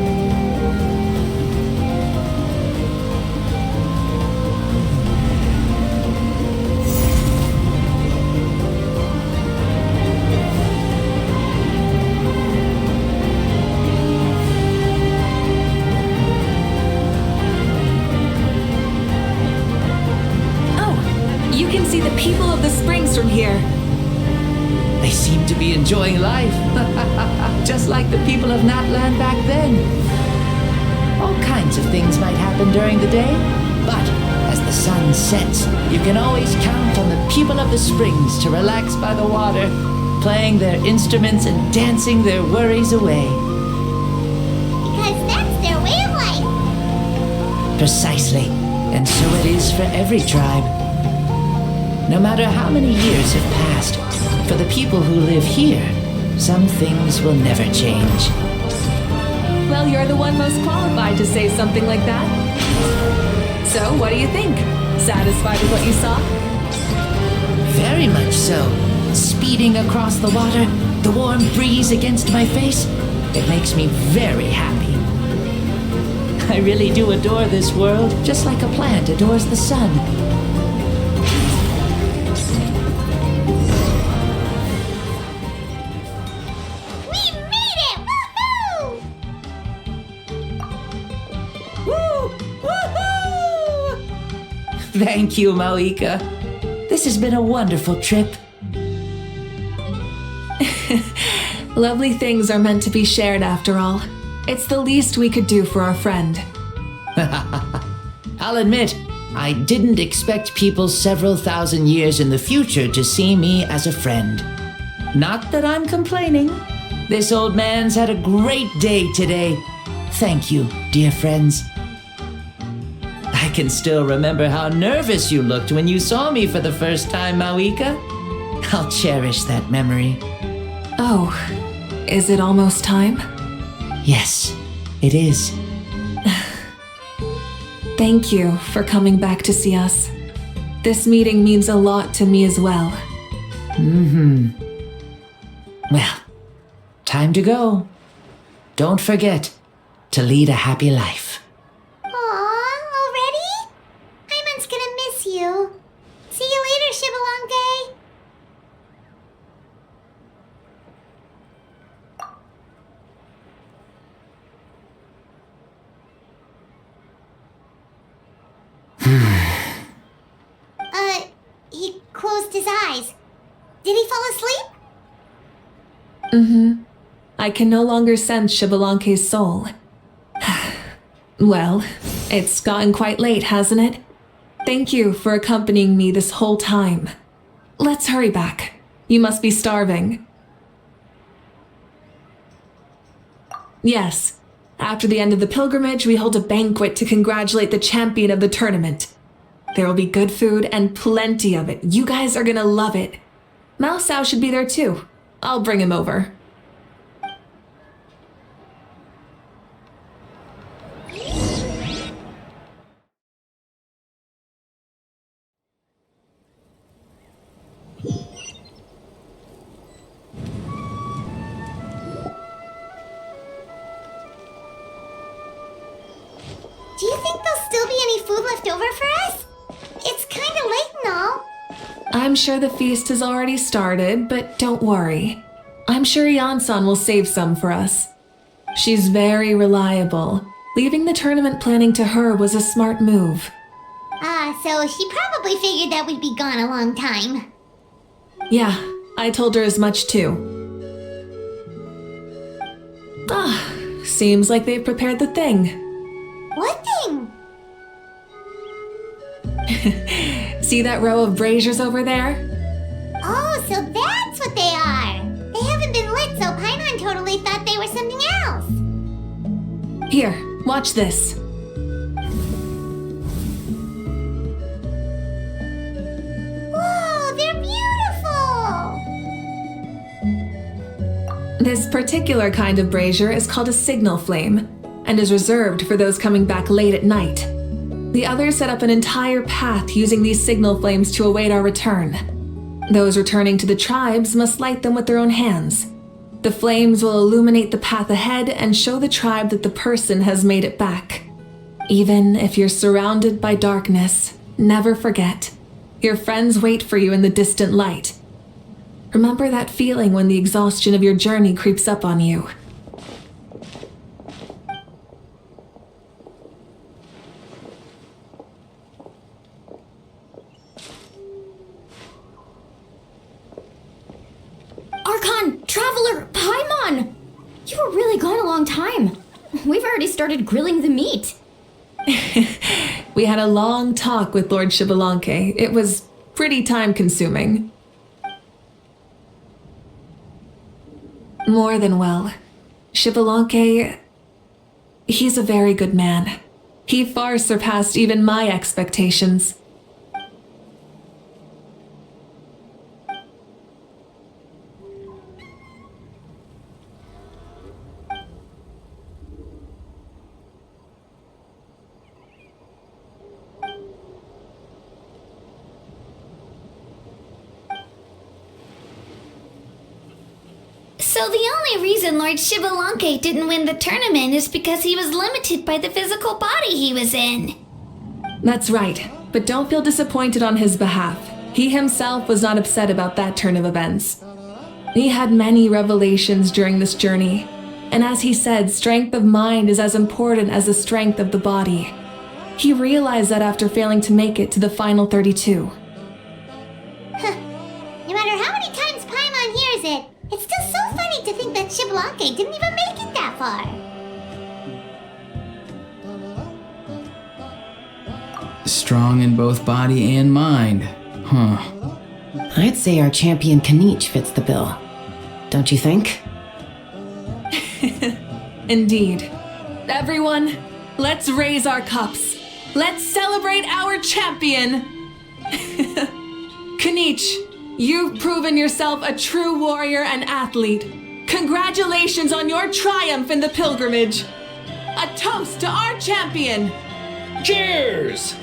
You can see the people of the springs from here. They seem to be enjoying life, just like the people of Natlan back then. All kinds of things might happen during the day, but as the sun sets, you can always count on the people of the springs to relax by the water, playing their instruments and dancing their worries away. Because that's their way of life. Precisely, and so it is for every tribe. No matter how many years have passed, for the people who live here, some things will never change. Well, you're the one most qualified to say something like that. So, what do you think? Satisfied with what you saw? Very much so. Speeding across the water, the warm breeze against my face, it makes me very happy. I really do adore this world, just like a plant adores the sun. We made it! Woohoo! Woo! Woohoo! Thank you, Mavuika. This has been a wonderful trip. Lovely things are meant to be shared after all. It's the least we could do for our friend. I'll admit, I didn't expect people several thousand years in the future to see me as a friend. Not that I'm complaining. This old man's had a great day today. Thank you, dear friends. I can still remember how nervous you looked when you saw me for the first time, Mavuika. I'll cherish that memory. Oh, is it almost time? Yes, it is. Thank you for coming back to see us. This meeting means a lot to me as well. Well, time to go. Don't forget to lead a happy life. Aw, already? Paimon's gonna miss you. See you later, Shibalonke. He closed his eyes. Did he fall asleep? I can no longer sense Shibalonke's soul. Well, it's gotten quite late, hasn't it? Thank you for accompanying me this whole time. Let's hurry back. You must be starving. Yes. After the end of the pilgrimage, we hold a banquet to congratulate the champion of the tournament. There will be good food and plenty of it. You guys are gonna love it. Mausau should be there too. I'll bring him over. Do you think there'll still be any food left over for us? It's kinda late and all. I'm sure the feast has already started, but don't worry. I'm sure Yansan will save some for us. She's very reliable. Leaving the tournament planning to her was a smart move. So she probably figured that we'd be gone a long time. Yeah, I told her as much too. Seems like they've prepared the thing. What thing? See that row of braziers over there? Oh, so that's what they are. They haven't been lit, so Paimon totally thought they were something else. Here, watch this. Whoa, they're beautiful! This particular kind of brazier is called a signal flame and is reserved for those coming back late at night. The others set up an entire path using these signal flames to await our return. Those returning to the tribes must light them with their own hands. The flames will illuminate the path ahead and show the tribe that the person has made it back. Even if you're surrounded by darkness, never forget, your friends wait for you in the distant light. Remember that feeling when the exhaustion of your journey creeps up on you. Archon, Traveler, Paimon! You were really gone a long time. We've already started grilling the meat. We had a long talk with Lord Shibalonke. It was pretty time-consuming. More than well. Shibalonke, he's a very good man. He far surpassed even my expectations. So the only reason Lord Shibalanke didn't win the tournament is because he was limited by the physical body he was in. That's right, but don't feel disappointed on his behalf. He himself was not upset about that turn of events. He had many revelations during this journey, and as he said, strength of mind is as important as the strength of the body. He realized that after failing to make it to the final 32. No matter how many times Paimon hears it, it's still so funny to think that Shibalanke didn't even make it that far. Strong in both body and mind. Huh. I'd say our champion Kanich fits the bill. Don't you think? Indeed. Everyone, let's raise our cups. Let's celebrate our champion! Kanich, you've proven yourself a true warrior and athlete. Congratulations on your triumph in the pilgrimage. A toast to our champion! Cheers!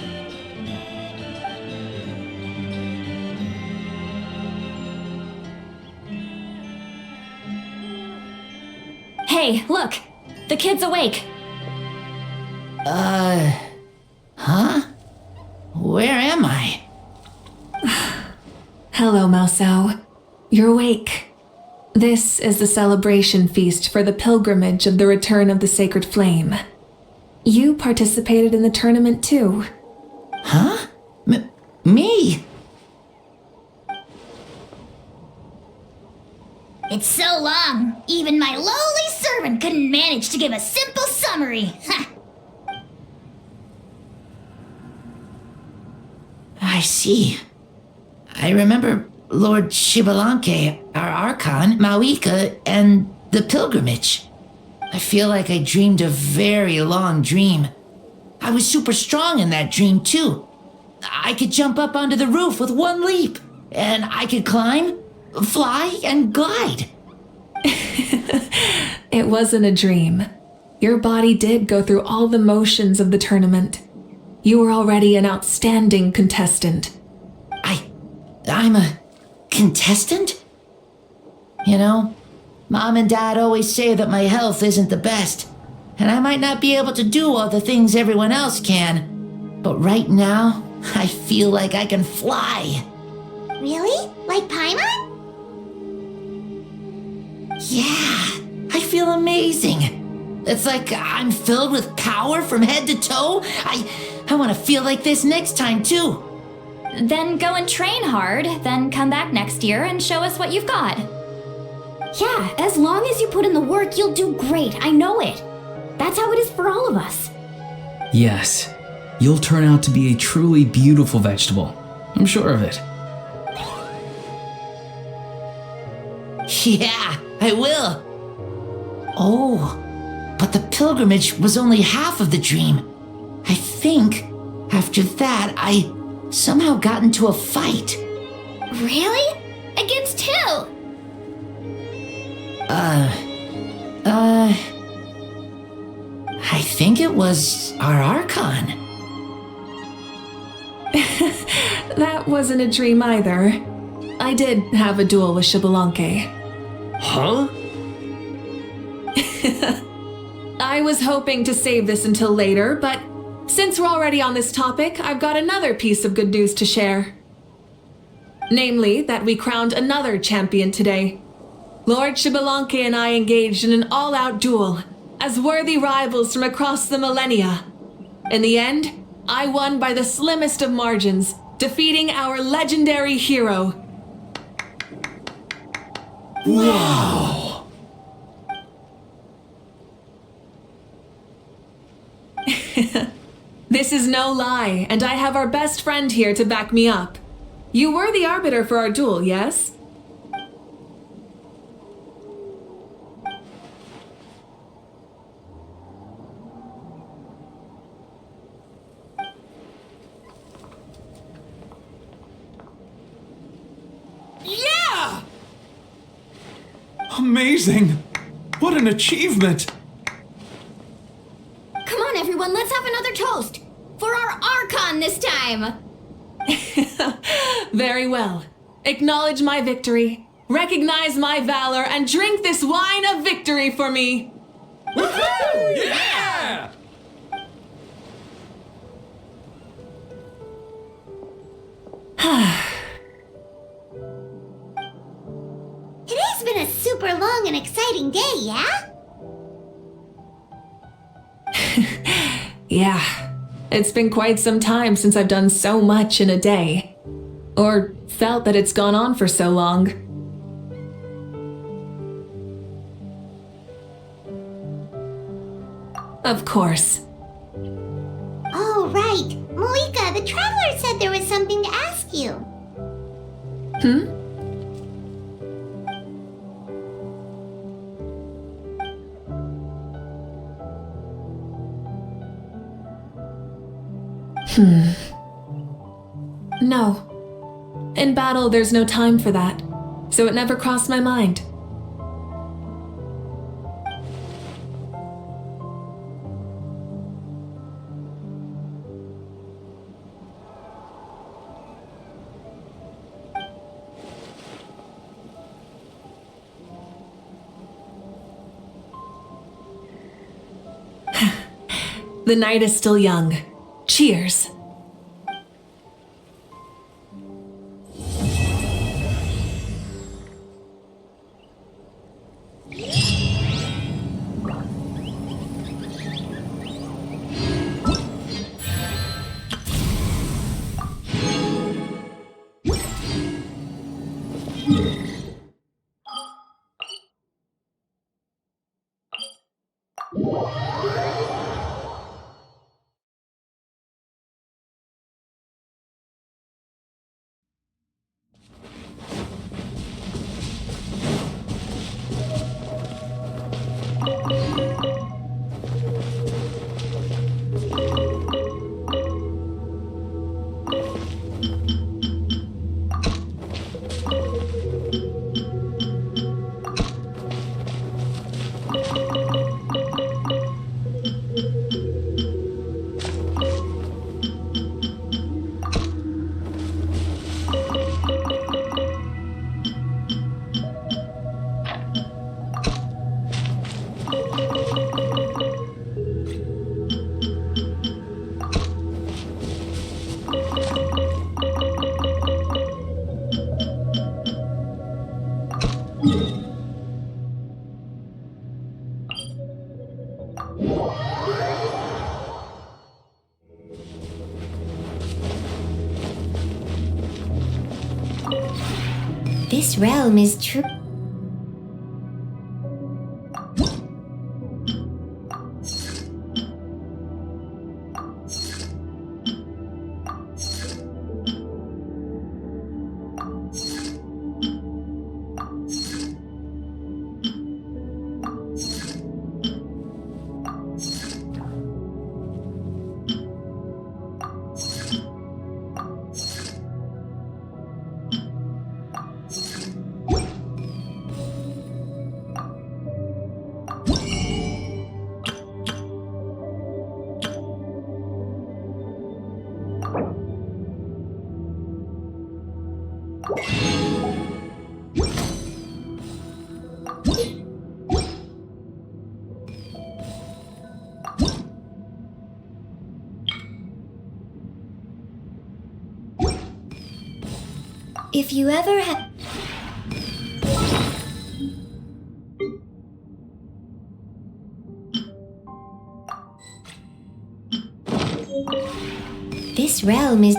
Hey, look! The kid's awake! Huh? Where am I? Hello, Mausao. You're awake. This is the celebration feast for the pilgrimage of the return of the sacred flame. You participated in the tournament too. Huh? Me? It's so long, even my lowly servant couldn't manage to give a simple summary. Ha! I see. I remember Lord Shibalanke, our Archon, Mavuika, and the pilgrimage. I feel like I dreamed a very long dream. I was super strong in that dream too. I could jump up onto the roof with one leap, and I could climb, fly, and glide. It wasn't a dream. Your body did go through all the motions of the tournament. You were already an outstanding contestant. I'm a contestant? You know, Mom and Dad always say that my health isn't the best, and I might not be able to do all the things everyone else can. But right now, I feel like I can fly. Really? Like Paimon? Yeah, I feel amazing. It's like I'm filled with power from head to toe. I want to feel like this next time too. Then go and train hard, then come back next year and show us what you've got. Yeah, as long as you put in the work, you'll do great. I know it. That's how it is for all of us. Yes, you'll turn out to be a truly beautiful vegetable. I'm sure of it. Yeah, I will. Oh, but the pilgrimage was only half of the dream. I think after that, I somehow got into a fight. Really? Against who? I think it was our Archon. That wasn't a dream either. I did have a duel with Shibalanke. Huh? I was hoping to save this until later, but since we're already on this topic, I've got another piece of good news to share. Namely, that we crowned another champion today. Lord Shibalanke and I engaged in an all-out duel, as worthy rivals from across the millennia. In the end, I won by the slimmest of margins, defeating our legendary hero. Wow! This is no lie, and I have our best friend here to back me up. You were the arbiter for our duel, yes? Yeah! Amazing! What an achievement! Come on, everyone, let's have another toast. For our Archon this time. Very well. Acknowledge my victory Recognize my valor and drink this wine of victory for me! Woohoo! Yeah! Today's been a super long and exciting day, yeah? Yeah, it's been quite some time since I've done so much in a day. Or felt that it's gone on for so long. Of course. Oh, right. Mavuika, the traveler said there was something to ask you. Hmm? No. In battle, there's no time for that, so it never crossed my mind. The night is still young. Cheers. This realm is true. If you ever have... This realm is...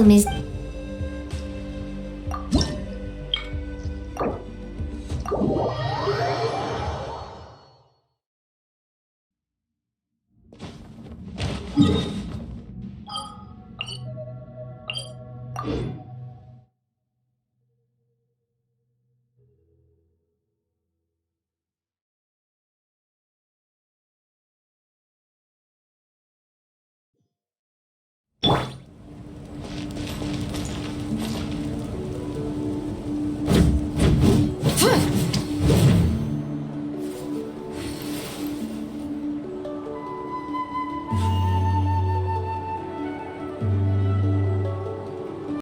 problem is...